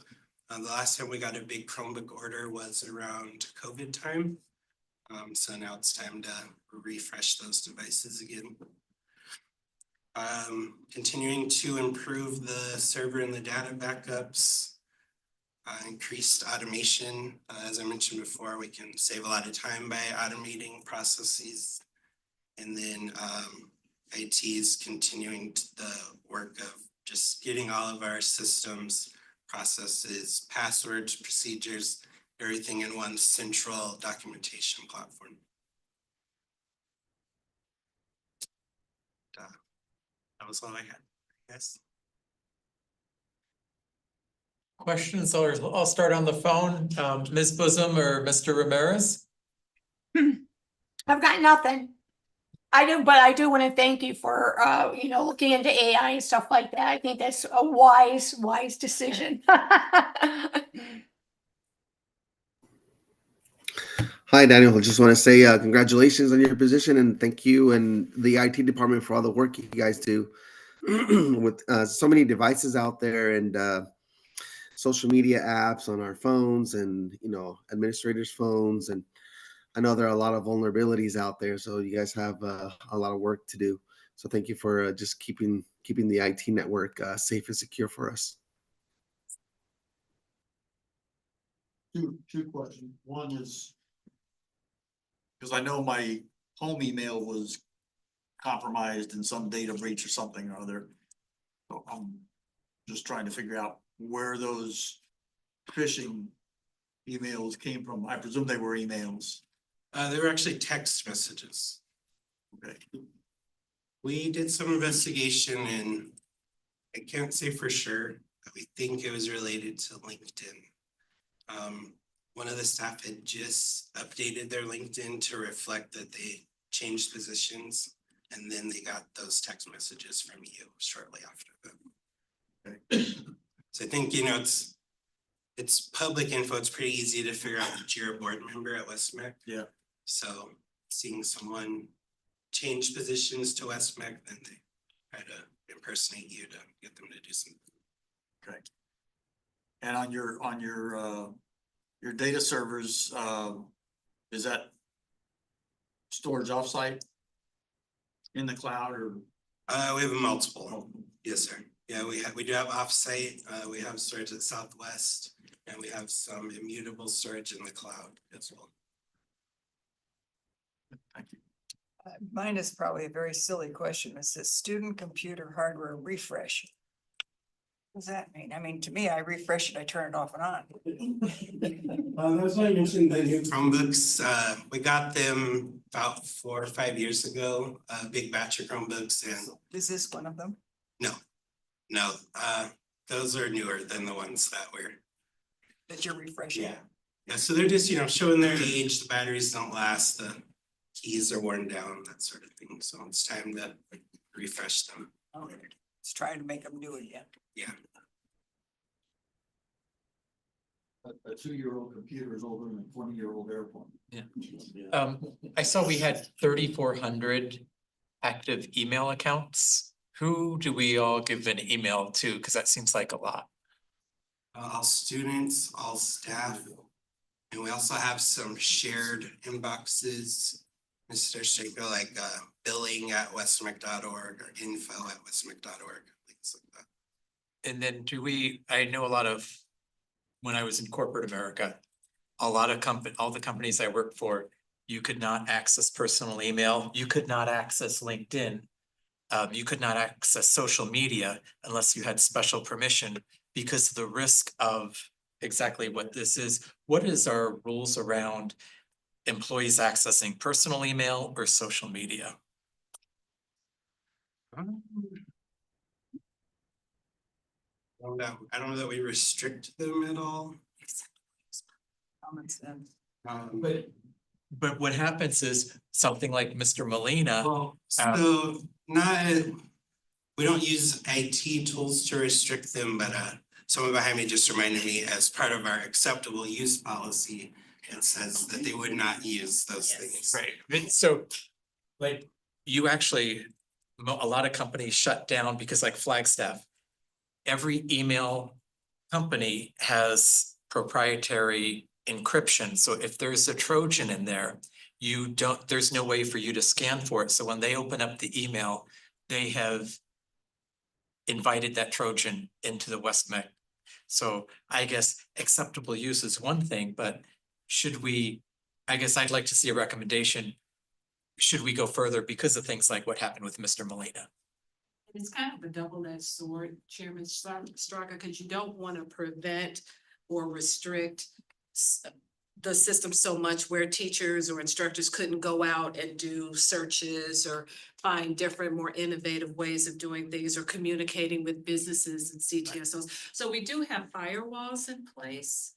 the last time we got a big Chromebook order was around COVID time. So now it's time to refresh those devices again. Continuing to improve the server and the data backups, increased automation. As I mentioned before, we can save a lot of time by automating processes. And then IT is continuing the work of just getting all of our systems, processes, passwords, procedures, everything in one central documentation platform. That was all I had. Yes. Questions, or I'll start on the phone. Ms. Bosom or Mr. Ramirez? I've got nothing. But I do want to thank you for, looking into AI and stuff like that. I think that's a wise decision. Hi, Daniel. I just want to say congratulations on your position, and thank you and the IT department for all the work you guys do with so many devices out there and social media apps on our phones and, administrators' phones. And I know there are a lot of vulnerabilities out there, so you guys have a lot of work to do. So thank you for just keeping the IT network safe and secure for us. Two questions. One is, because I know my home email was compromised in some data breach or something or other. So I'm just trying to figure out where those phishing emails came from. I presume they were emails. They were actually text messages. Okay. We did some investigation and I can't say for sure, but we think it was related to LinkedIn. One of the staff had just updated their LinkedIn to reflect that they changed positions. And then they got those text messages from you shortly after that. Okay. So I think, you know, it's public info. It's pretty easy to figure out that you're a board member at West-MEC. Yeah. So seeing someone change positions to West-MEC, then they try to impersonate you to get them to do something. Okay. And on your data servers, is that storage offsite in the cloud or? We have multiple. Yes, sir. Yeah, we do have offsite. We have storage at Southwest and we have some immutable storage in the cloud as well. Thank you. Mine is probably a very silly question. It says student computer hardware refresh. What does that mean? I mean, to me, I refresh it, I turn it off and on. That's why I mentioned the new Chromebooks. We got them about 4 or 5 years ago, a big batch of Chromebooks and. Is this one of them? No, those are newer than the ones that we're. That you're refreshing? Yeah, so they're just, you know, showing their age, the batteries don't last, the keys are worn down, that sort of thing. So it's time to refresh them. Okay, it's trying to make them new again. Yeah. A 2-year-old computer is older than a 20-year-old airplane. Yeah. I saw we had 3,400 active email accounts. Who do we all give an email to? Because that seems like a lot. All students, all staff. And we also have some shared inboxes. Mr. Strickler, like billing@westmec.org or info@westmec.org, things like that. And then I know a lot of, when I was in corporate America, all the companies I worked for, you could not access personal email, you could not access LinkedIn. You could not access social media unless you had special permission because of the risk of exactly what this is. What is our rules around employees accessing personal email or social media? I don't know that we restrict them at all. Common sense. But what happens is something like Mr. Molina. So we don't use IT tools to restrict them, but someone behind me just reminded me as part of our acceptable use policy, it says that they would not use those things. Right, so like you actually, a lot of companies shut down because like Flagstaff, every email company has proprietary encryption. So if there's a Trojan in there, there's no way for you to scan for it. So when they open up the email, they have invited that Trojan into the West-MEC. So I guess acceptable use is one thing, but I guess I'd like to see a recommendation. Should we go further because of things like what happened with Mr. Molina? It's kind of a double-edged sword, Chairman Straka, because you don't want to prevent or restrict the system so much where teachers or instructors couldn't go out and do searches or find different, more innovative ways of doing things or communicating with businesses and CTSOs. So we do have firewalls in place.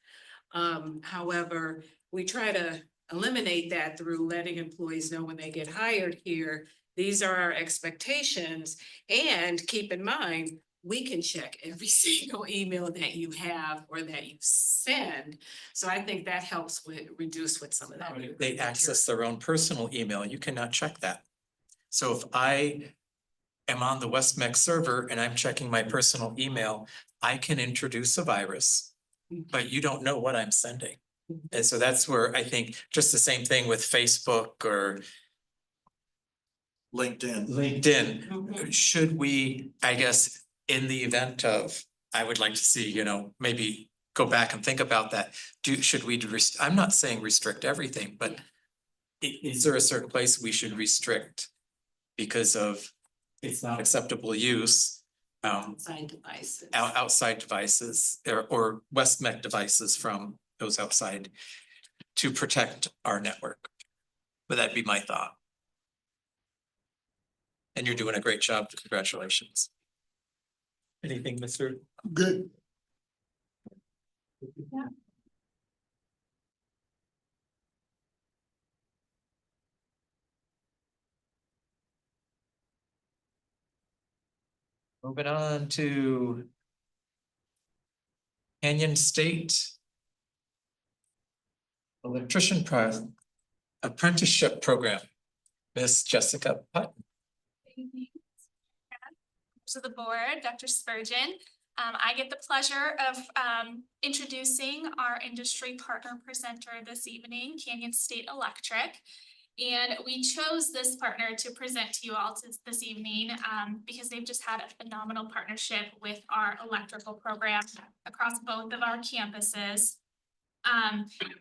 However, we try to eliminate that through letting employees know when they get hired here, these are our expectations. And keep in mind, we can check every single email that you have or that you send. So I think that helps reduce with some of that. They access their own personal email. You cannot check that. So if I am on the West-MEC server and I'm checking my personal email, I can introduce a virus, but you don't know what I'm sending. And so that's where I think just the same thing with Facebook or LinkedIn. Should we, I guess, in the event of, I would like to see, maybe go back and think about that. Should we, I'm not saying restrict everything, but is there a certain place we should restrict because of it's not acceptable use. Outside devices. Outside devices or West-MEC devices from those outside to protect our network. But that'd be my thought. And you're doing a great job. Congratulations. Anything, Mr.? Good. Yeah. Moving on to Canyon State Electrician Apprenticeship Program. Miss Jessica Putton. To the board, Dr. Spurgeon. I get the pleasure of introducing our industry partner presenter this evening, Canyon State Electric. And we chose this partner to present to you all this evening because they've just had a phenomenal partnership with our electrical program across both of our campuses.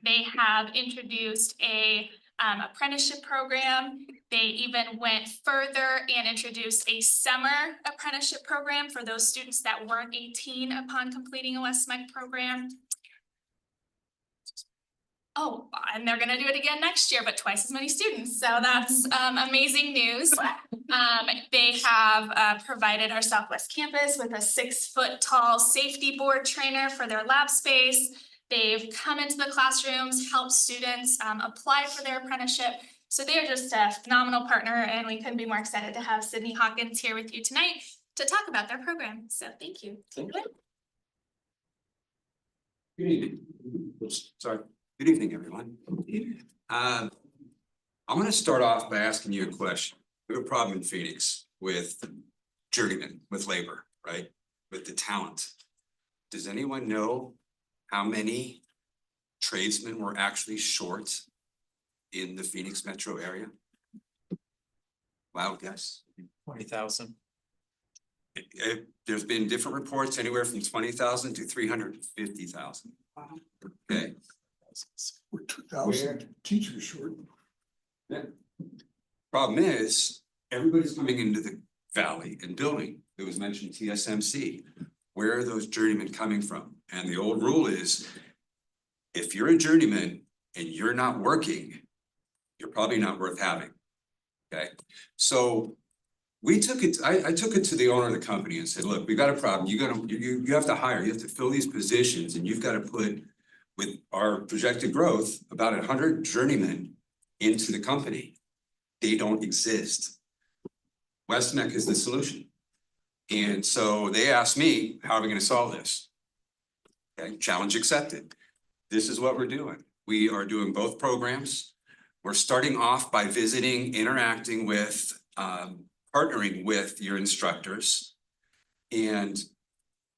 They have introduced a apprenticeship program. They even went further and introduced a summer apprenticeship program for those students that weren't 18 upon completing a West-MEC program. Oh, and they're gonna do it again next year, but twice as many students. So that's amazing news. They have provided our Southwest campus with a 6-foot tall safety board trainer for their lab space. They've come into the classrooms, helped students apply for their apprenticeship. So they are just a phenomenal partner, and we couldn't be more excited to have Sydney Hawkins here with you tonight to talk about their program. So thank you. Good evening. Sorry. Good evening, everyone. I'm going to start off by asking you a question. We have a problem in Phoenix with journeyman, with labor, right? With the talent. Does anyone know how many tradesmen were actually short in the Phoenix metro area? Wild guess. 20,000. There's been different reports, anywhere from 20,000 to 350,000. Okay. We're 2,000 teachers short. Yeah. Problem is, everybody's coming into the valley and building. It was mentioned TSMC. Where are those journeymen coming from? And the old rule is, if you're a journeyman and you're not working, you're probably not worth having. Okay, so we took it. I took it to the owner of the company and said, "Look, we got a problem. You have to hire. You have to fill these positions, and you've got to put, with our projected growth, about 100 journeymen into the company. They don't exist. West-MEC is the solution." And so they asked me, "How are we going to solve this?" Okay, challenge accepted. This is what we're doing. We are doing both programs. We're starting off by visiting, interacting with, partnering with your instructors. And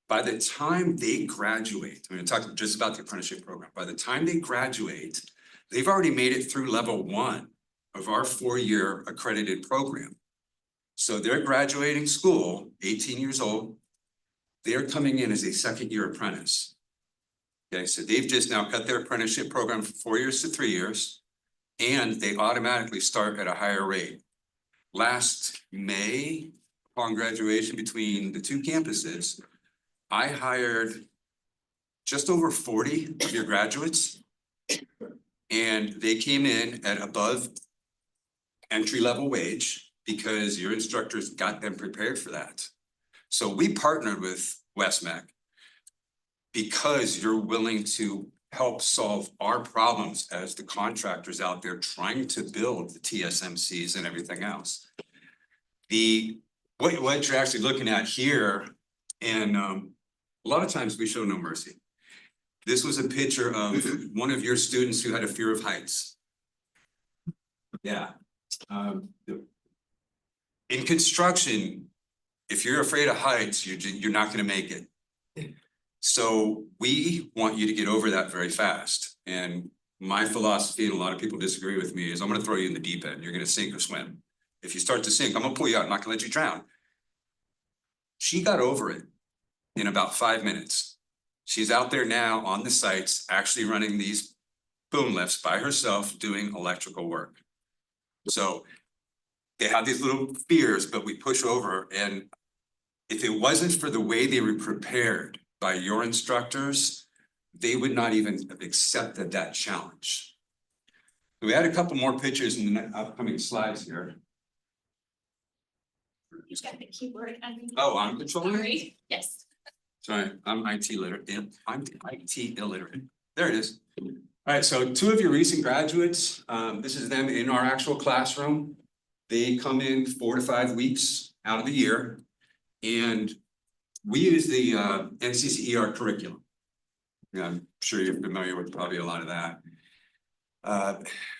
by the time they graduate, I'm going to talk just about the apprenticeship program. By the time they graduate, they've already made it through level 1 of our 4-year accredited program. So they're graduating school, 18 years old. They're coming in as a 2nd-year apprentice. Okay, so they've just now cut their apprenticeship program from 4 years to 3 years, and they automatically start at a higher rate. Last May, upon graduation between the 2 campuses, I hired just over 40 of your graduates, and they came in at above entry-level wage because your instructors got them prepared for that. So we partnered with West-MEC because you're willing to help solve our problems as the contractors out there trying to build the TSMCs and everything else. What you're actually looking at here, and a lot of times we show no mercy. This was a picture of one of your students who had a fear of heights. Yeah. In construction, if you're afraid of heights, you're not going to make it. So we want you to get over that very fast. And my philosophy, and a lot of people disagree with me, is I'm going to throw you in the deep end. You're going to sink or swim. If you start to sink, I'm going to pull you out. I'm not going to let you drown. She got over it in about 5 minutes. She's out there now on the sites, actually running these boom lifts by herself, doing electrical work. So they have these little fears, but we push over. And if it wasn't for the way they were prepared by your instructors, they would not even have accepted that challenge. We had a couple more pictures in the upcoming slides here. You've got the keyboard. Oh, I'm controlling it? Sorry. Yes. Sorry, I'm IT literate. I'm IT illiterate. There it is. All right, so two of your recent graduates, this is them in our actual classroom. They come in 4 to 5 weeks out of the year, and we use the NCCER curriculum. Yeah, I'm sure you're familiar with probably a lot of that.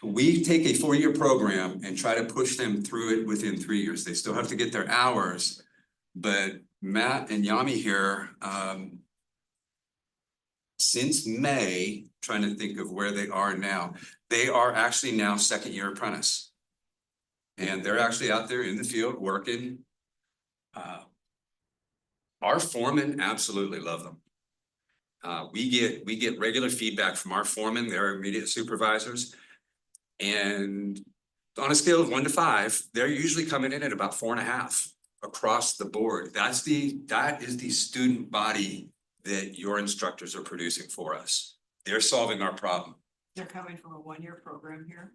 We take a 4-year program and try to push them through it within 3 years. They still have to get their hours, but Matt and Yami here, since May, trying to think of where they are now, they are actually now 2nd-year apprentice. And they're actually out there in the field working. Our foremen absolutely love them. We get regular feedback from our foremen, their immediate supervisors. And on a scale of 1 to 5, they're usually coming in at about 4.5 across the board. That is the student body that your instructors are producing for us. They're solving our problem. They're coming from a 1-year program here.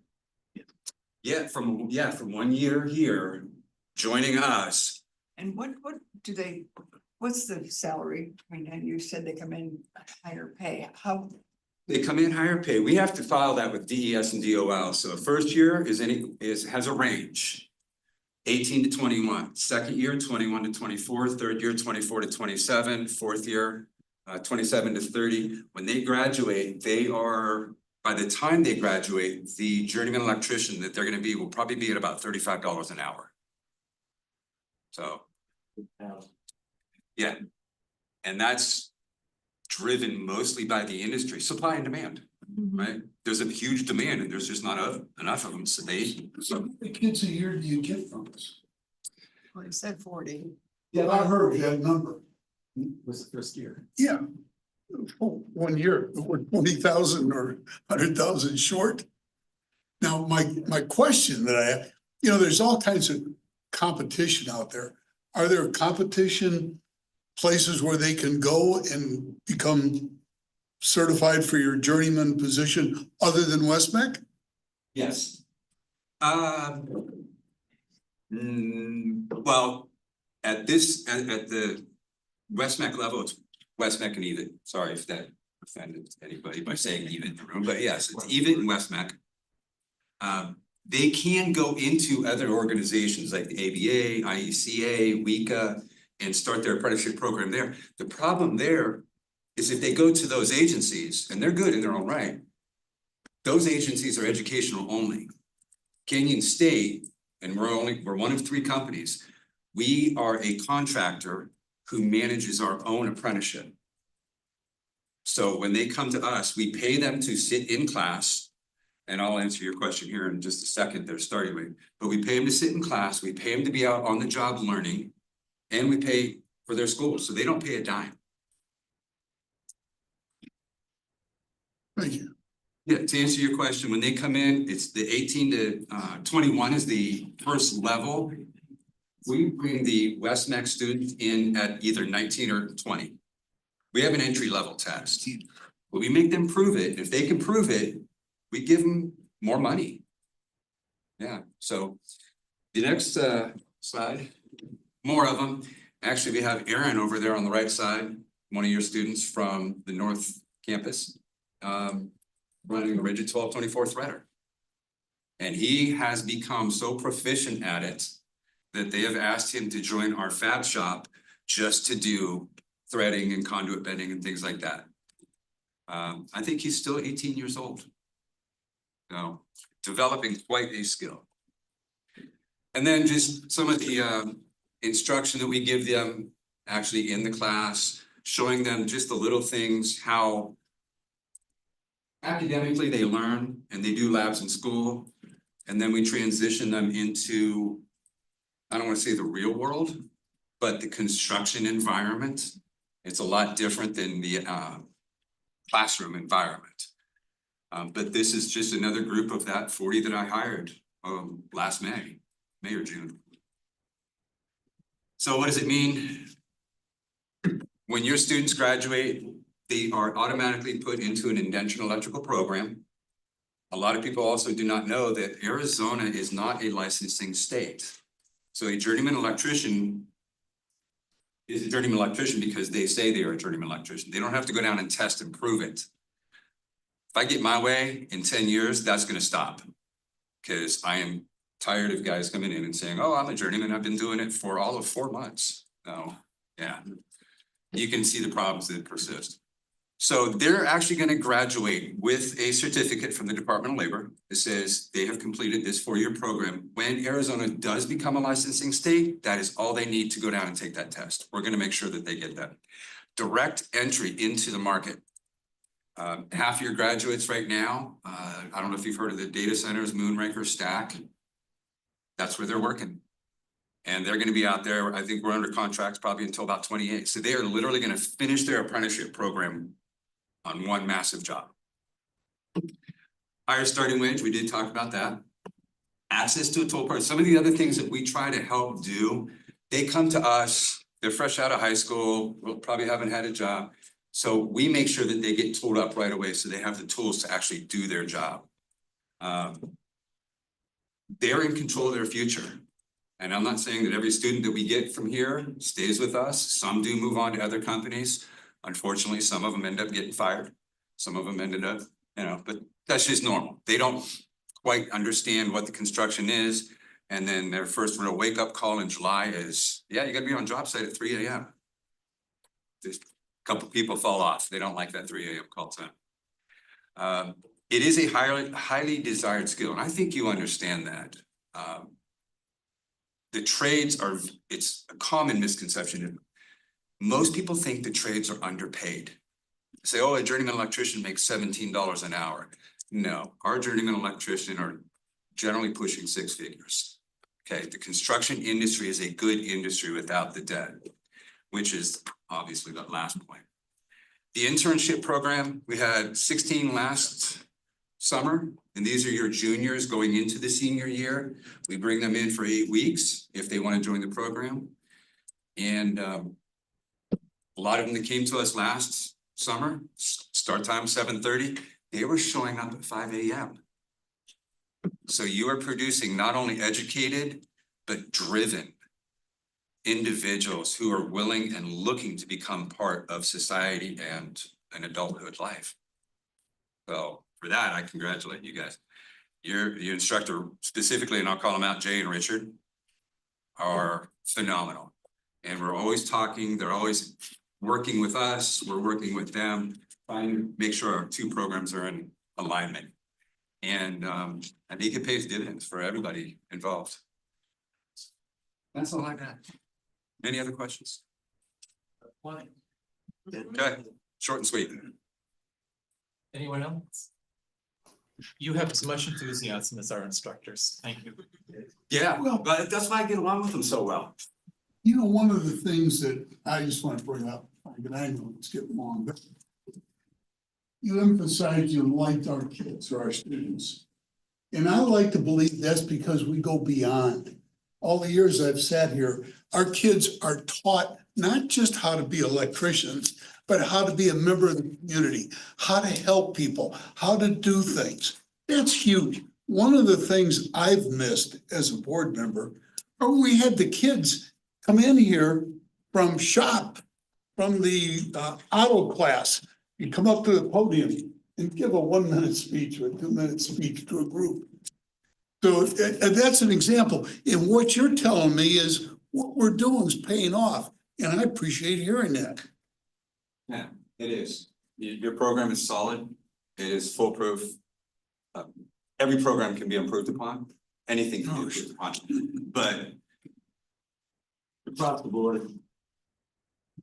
Yeah, from 1 year here, joining us. And what do they, what's the salary? I mean, and you said they come in higher pay. How? They come in higher pay. We have to file that with DES and DOL. So first year has a range. 18 to 21, 2nd year, 21 to 24, 3rd year, 24 to 27, 4th year, 27 to 30. When they graduate, by the time they graduate, the journeyman electrician that they're going to be will probably be at about $35 an hour. So, yeah. And that's driven mostly by the industry, supply and demand, right? There's a huge demand and there's just not enough of them. So how many kids a year do you get from us? Well, you said 40. Yeah, I heard that number. Was the first year. Yeah. 1 year, we're 20,000 or 100,000 short. Now, my question that I have, there's all kinds of competition out there. Are there competition places where they can go and become certified for your journeyman position other than West-MEC? Yes. Well, at the West-MEC level, it's West-MEC and EVIT. Sorry if that offended anybody by saying EVIT in the room, but yes, it's EVIT and West-MEC. They can go into other organizations like the ABA, IECA, WICA, and start their apprenticeship program there. The problem there is if they go to those agencies, and they're good in their own right, those agencies are educational only. Canyon State, and we're one of 3 companies. We are a contractor who manages our own apprenticeship. So when they come to us, we pay them to sit in class, and I'll answer your question here in just a second, they're starting with, but we pay them to sit in class, we pay them to be out on the job learning, and we pay for their schools, so they don't pay a dime. Thank you. Yeah, to answer your question, when they come in, it's the 18 to 21 is the first level. We bring the West-MEC students in at either 19 or 20. We have an entry level test, but we make them prove it. If they can prove it, we give them more money. Yeah, so the next slide, more of them. Actually, we have Aaron over there on the right side, one of your students from the North Campus, running a rigid 1224 threader. And he has become so proficient at it that they have asked him to join our fab shop just to do threading and conduit bending and things like that. I think he's still 18 years old. So developing quite a skill. And then just some of the instruction that we give them actually in the class, showing them just the little things, how academically they learn and they do labs in school. And then we transition them into, I don't want to say the real world, but the construction environment. It's a lot different than the classroom environment. But this is just another group of that 40 that I hired last May. May or June. So what does it mean? When your students graduate, they are automatically put into an indentured electrical program. A lot of people also do not know that Arizona is not a licensing state. So a journeyman electrician is a journeyman electrician because they say they are a journeyman electrician. They don't have to go down and test and prove it. If I get my way in 10 years, that's gonna stop. Because I am tired of guys coming in and saying, oh, I'm a journeyman, I've been doing it for all of 4 months. No, yeah. You can see the problems that persist. So they're actually gonna graduate with a certificate from the Department of Labor that says they have completed this 4-year program. When Arizona does become a licensing state, that is all they need to go down and take that test. We're gonna make sure that they get that. Direct entry into the market. Half-year graduates right now, I don't know if you've heard of the data centers, Moonraker, Stack. That's where they're working. And they're gonna be out there, I think we're under contracts probably until about 28. So they are literally gonna finish their apprenticeship program on one massive job. Higher starting wage, we did talk about that. Access to a toll part. Some of the other things that we try to help do, they come to us, they're fresh out of high school, probably haven't had a job. So we make sure that they get tooled up right away so they have the tools to actually do their job. They're in control of their future. And I'm not saying that every student that we get from here stays with us. Some do move on to other companies. Unfortunately, some of them end up getting fired. Some of them ended up, but that's just normal. They don't quite understand what the construction is. And then their first real wake up call in July is, yeah, you gotta be on job site at 3 a.m. Just a couple people fall off. They don't like that 3 a.m. call time. It is a highly desired skill. And I think you understand that. The trades are, it's a common misconception. Most people think the trades are underpaid. Say, oh, a journeyman electrician makes $17 an hour. No, our journeyman electrician are generally pushing 6 figures. Okay, the construction industry is a good industry without the debt, which is obviously that last point. The internship program, we had 16 last summer, and these are your juniors going into the senior year. We bring them in for 8 weeks if they want to join the program. And a lot of them that came to us last summer, start time 7:30, they were showing up at 5 a.m. So you are producing not only educated, but driven individuals who are willing and looking to become part of society and an adulthood life. So for that, I congratulate you guys. Your instructor specifically, and I'll call them out, Jay and Richard, are phenomenal. And we're always talking, they're always working with us, we're working with them, trying to make sure our 2 programs are in alignment. And I think it pays dividends for everybody involved. That's all I got. Any other questions? Okay, short and sweet. Anyone else? You have as much enthusiasm as our instructors. Thank you. Yeah, well, but that's why I get along with them so well. One of the things that I just want to bring up, and I know it's getting long, but you emphasize you liked our kids or our students. And I like to believe that's because we go beyond. All the years I've sat here, our kids are taught not just how to be electricians, but how to be a member of the community, how to help people, how to do things. That's huge. One of the things I've missed as a board member, or we had the kids come in here from shop, from the auto class. You come up to the podium and give a 1-minute speech or a 2-minute speech to a group. So that's an example. And what you're telling me is what we're doing is paying off. And I appreciate hearing that. Yeah, it is. Your program is solid. It is foolproof. Every program can be improved upon. Anything can be improved upon. But across the board,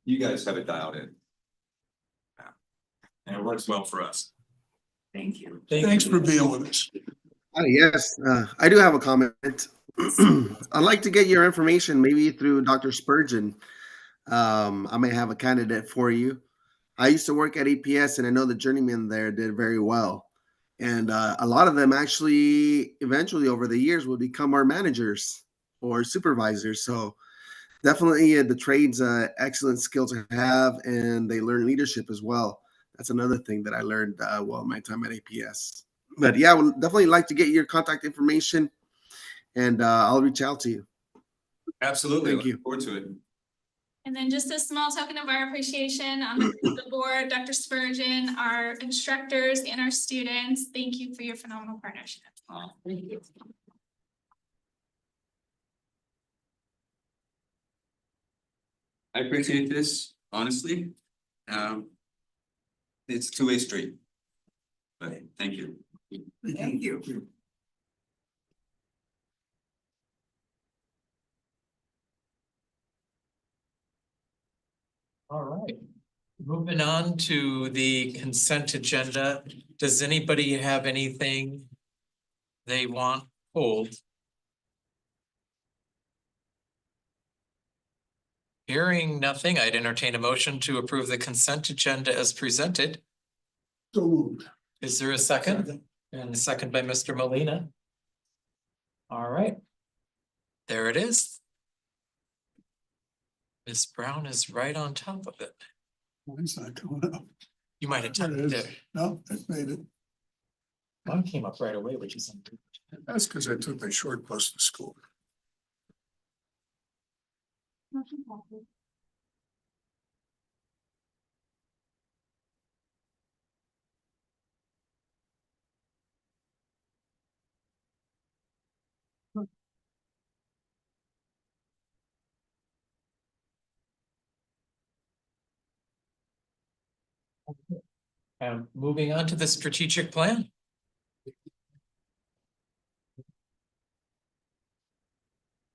you guys have it dialed in. Yeah. And it works well for us. Thank you. Thanks for being with us. Yes, I do have a comment. I'd like to get your information, maybe through Dr. Spurgeon. I may have a candidate for you. I used to work at APS, and I know the journeymen there did very well. And a lot of them actually, eventually over the years, will become our managers. or supervisors. So definitely the trades, excellent skill to have, and they learn leadership as well. That's another thing that I learned while my time at APS. But yeah, I would definitely like to get your contact information, and I'll reach out to you. Absolutely. Thank you. Look forward to it. And then just a small token of our appreciation on behalf of the board, Dr. Spurgeon, our instructors and our students, thank you for your phenomenal partnership. Thank you. I appreciate this, honestly. It's a two-way street. But thank you. Thank you. All right. Moving on to the consent agenda. Does anybody have anything they want pulled? Hearing nothing, I'd entertain a motion to approve the consent agenda as presented. So moved. Is there a second? And a second by Mr. Molina. All right. There it is. Ms. Brown is right on top of it. Mine's not coming up. You might have There typed it it. is. No, it made it. Mine came up right away, which is unbelievable. That's because I took my short bus to school. Moving on to the strategic plan.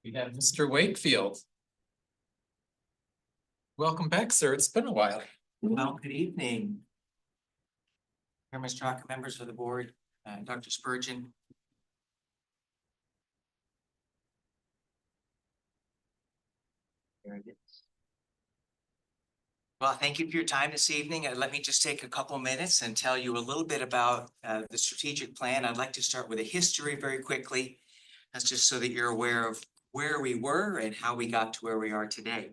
We have Mr. Wakefield. Welcome back, sir. It's been a while. Well, good evening. Chairman Straka, members of the board, Dr. Spurgeon. There it is. Well, thank you for your time this evening. Let me just take a couple minutes and tell you a little bit about the strategic plan. I'd like to start with a history very quickly. That's just so that you're aware of where we were and how we got to where we are today.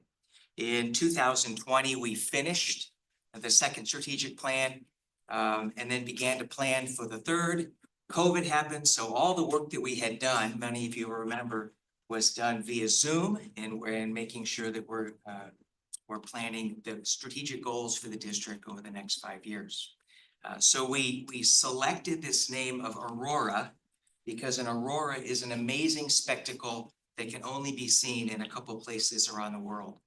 In 2020, we finished the second strategic plan and then began to plan for the third. COVID happened, so all the work that we had done, many of you will remember, was done via Zoom, and we're making sure that we're planning the strategic goals for the district over the next 5 years. So we selected this name of Aurora because an aurora is an amazing spectacle that can only be seen in a couple of places around the world.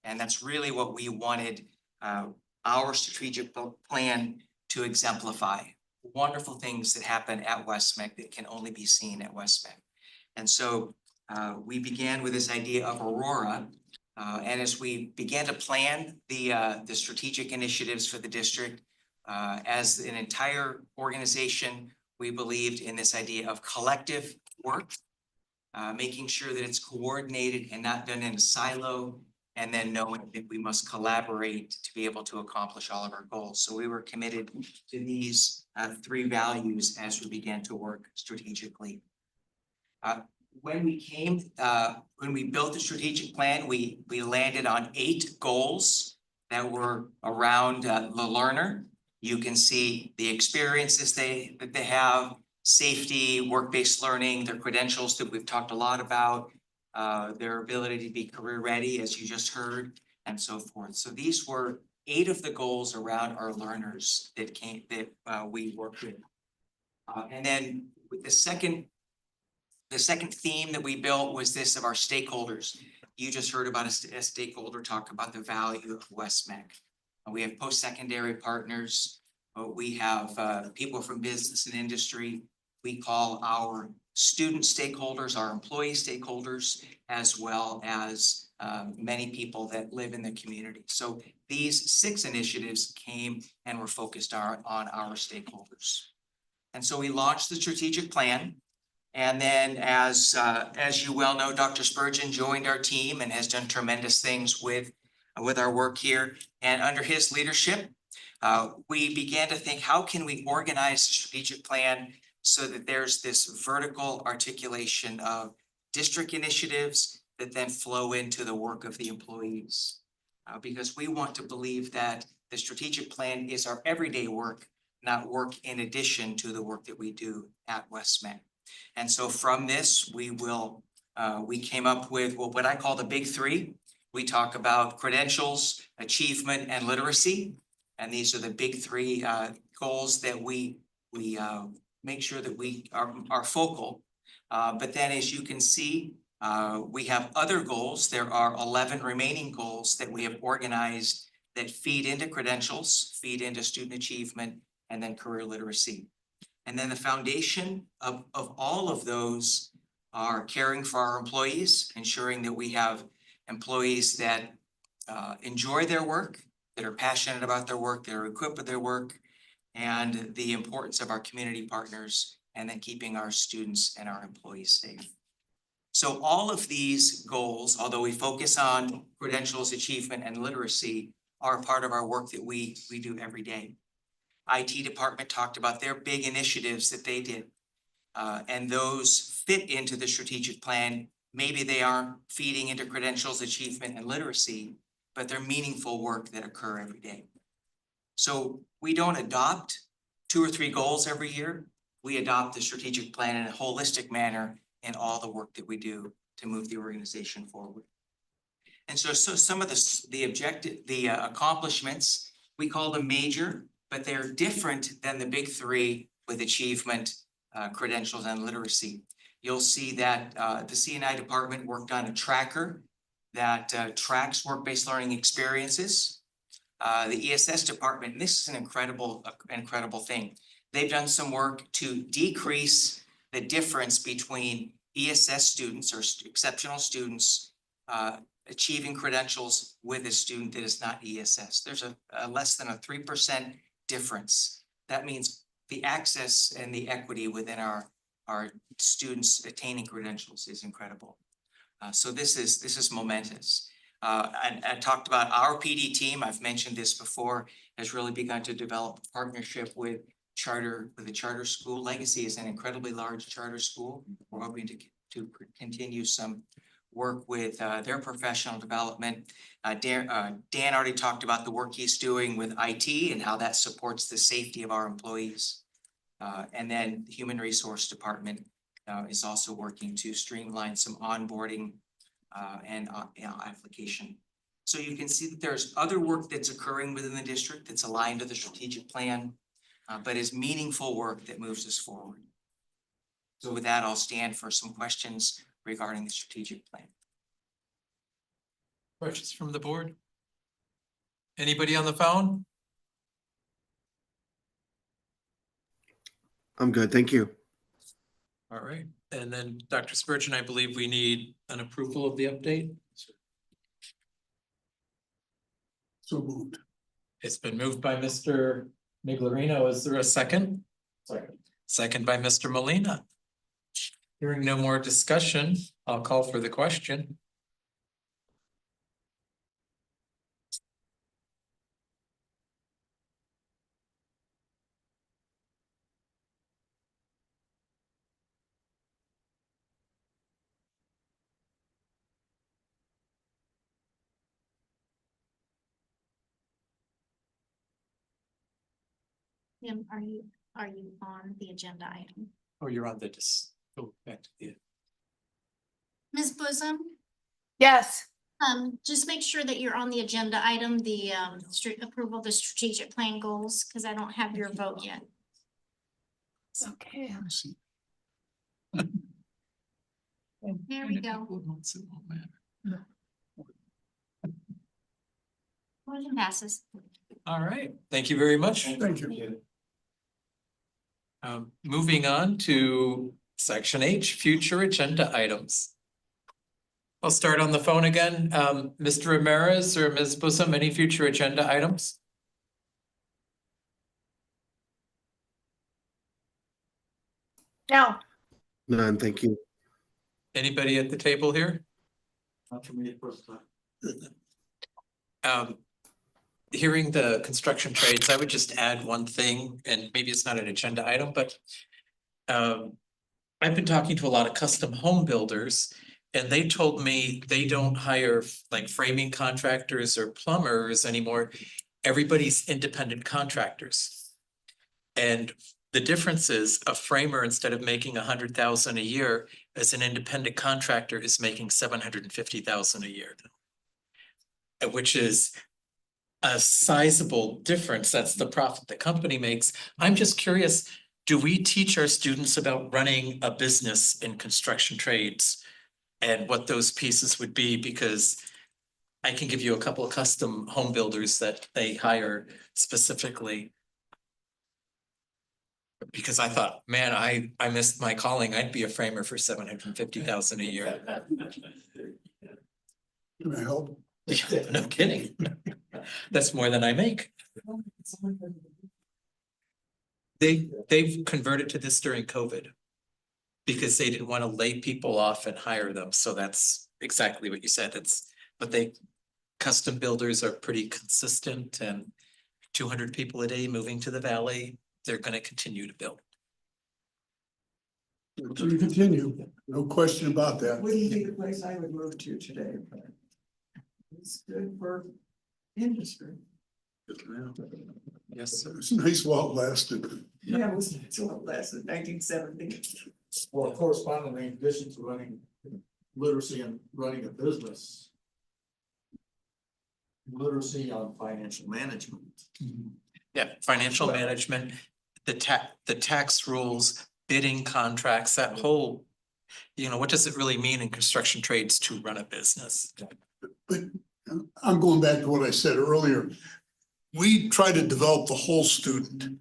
And that's really what we wanted our strategic plan to exemplify. Wonderful things that happen at West-MEC that can only be seen at West-MEC. And so we began with this idea of Aurora. And as we began to plan the strategic initiatives for the district, as an entire organization, we believed in this idea of collective work, making sure that it's coordinated and not done in a silo, and then knowing that we must collaborate to be able to accomplish all of our goals. So we were committed to these three values as we began to work strategically. When we built the strategic plan, we landed on 8 goals that were around the learner. You can see the experiences that they have, safety, work-based learning, their credentials that we've talked a lot about, their ability to be career ready, as you just heard, and so forth. So these were 8 of the goals around our learners that we worked with. And then with the second theme that we built was this of our stakeholders. You just heard about a stakeholder talk about the value of West-MEC. We have post-secondary partners. We have people from business and industry. We call our student stakeholders, our employee stakeholders, as well as many people that live in the community. So these 6 initiatives came and were focused on our stakeholders. And so we launched the strategic plan. And then as you well know, Dr. Spurgeon joined our team and has done tremendous things with our work here. And under his leadership, we began to think, how can we organize the strategic plan so that there's this vertical articulation of district initiatives that then flow into the work of the employees. Because we want to believe that the strategic plan is our everyday work, not work in addition to the work that we do at West-MEC. And so from this, we came up with what I call the big three. We talk about credentials, achievement, and literacy. And these are the big three goals that we make sure that we are focal. But then as you can see, we have other goals. There are 11 remaining goals that we have organized that feed into credentials, feed into student achievement, and then career literacy. And then the foundation of all of those are caring for our employees, ensuring that we have employees that enjoy their work, that are passionate about their work, that are equipped with their work, and the importance of our community partners, and then keeping our students and our employees safe. So all of these goals, although we focus on credentials, achievement, and literacy, are part of our work that we do every day. IT department talked about their big initiatives that they did. And those fit into the strategic plan. Maybe they aren't feeding into credentials, achievement, and literacy, but they're meaningful work that occur every day. So we don't adopt 2 or 3 goals every year. We adopt the strategic plan in a holistic manner in all the work that we do to move the organization forward. And so some of the accomplishments, we call them major, but they're different than the big three with achievement, credentials, and literacy. You'll see that the C&I department worked on a tracker that tracks work-based learning experiences. The ESS department, and this is an incredible thing. They've done some work to decrease the difference between ESS students or exceptional students achieving credentials with a student that is not ESS. There's a less than a 3% difference. That means the access and the equity within our students attaining credentials is incredible. So this is momentous. I talked about our PD team. I've mentioned this before, has really begun to develop a partnership with a charter school. Legacy is an incredibly large charter school. We're hoping to continue some work with their professional development. Dan already talked about the work he's doing with IT and how that supports the safety of our employees. And then the Human Resource Department is also working to streamline some onboarding and application. So you can see that there's other work that's occurring within the district that's aligned to the strategic plan, but is meaningful work that moves us forward. So with that, I'll stand for some questions regarding the strategic plan. Questions from the board? Anybody on the phone? I'm good, thank you. All right, and then Dr. Spurgeon, I believe we need an approval of the update. So moved. It's been moved by Mr. Miglerino. Is there a second? Second by Mr. Molina. Hearing no more discussion, I'll call for the question. Tim, are you on the agenda item? Oh, you're on the go back to the. Ms. Bosom, Yes. just make sure that you're on the agenda item, the approval of the strategic plan goals, because I don't have your vote yet. Okay. There we go. Motion passes. All right, thank you very much. Thank you. Moving on to section H, future agenda items. I'll start on the phone again. Mr. Ramirez or Ms. Bosom, any future agenda items? No. None, thank you. Anybody at the table here? Not for me, first time. Hearing the construction trades, I would just add one thing, and maybe it's not an agenda item, but I've been talking to a lot of custom home builders, And they told me they don't hire like framing contractors or plumbers anymore. Everybody's independent contractors. And the difference is a framer, instead of making 100,000 a year, as an independent contractor is making 750,000 a year. Which is a sizable difference. That's the profit the company makes. I'm just curious, do we teach our students about running a business in construction trades? And what those pieces would be, because I can give you a couple of custom home builders that they hire specifically. Because I thought, man, I missed my calling. I'd be a framer for 750,000 a year. Can I help? No kidding. That's more than I make. They've converted to this during COVID. Because they didn't want to lay people off and hire them. So that's exactly what you said. But custom builders are pretty consistent, and 200 people a day moving to the valley, they're going to continue to build. So we continue, no question about that. Wouldn't be the place I would move to today, but it's good for industry. Yes, sir. It's nice while it lasted. Yeah, it was until it lasted 1970. Well, correspondingly, in addition to running literacy and running a business, literacy on financial management. Yeah, financial management, the tax rules, bidding contracts, that whole, what does it really mean in construction trades to run a business? But I'm going back to what I said earlier. We try to develop the whole student.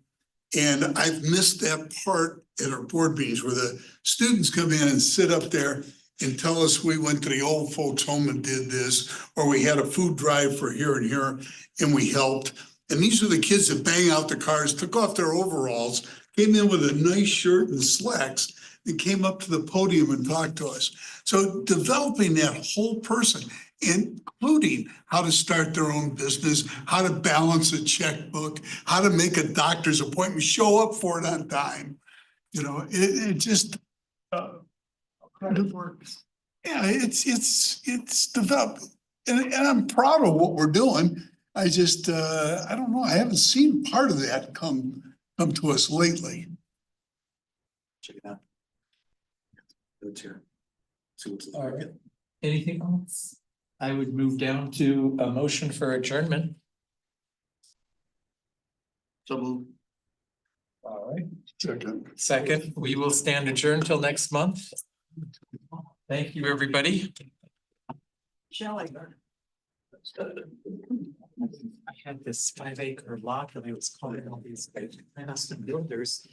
And I've missed that part at our board meetings where the students come in and sit up there and tell us we went to the old folks home and did this, or we had a food drive for here and here and we helped. And these are the kids that bang out the cars, took off their overalls, came in with a nice shirt and slacks, and came up to the podium and talked to us. So developing that whole person, including how to start their own business, how to balance a checkbook, how to make a doctor's appointment, show up for it on time. It just Credit works. yeah, it's developed, and I'm proud of what we're doing. I just I don't know. I haven't seen part of that come to us lately. Check it out. All right. Anything else? I would move down to a motion for adjournment. So move. All right. Second, we will stand adjourned till next month. Thank you, everybody. Shelley. I had this 5-acre lot and I was calling all these custom builders.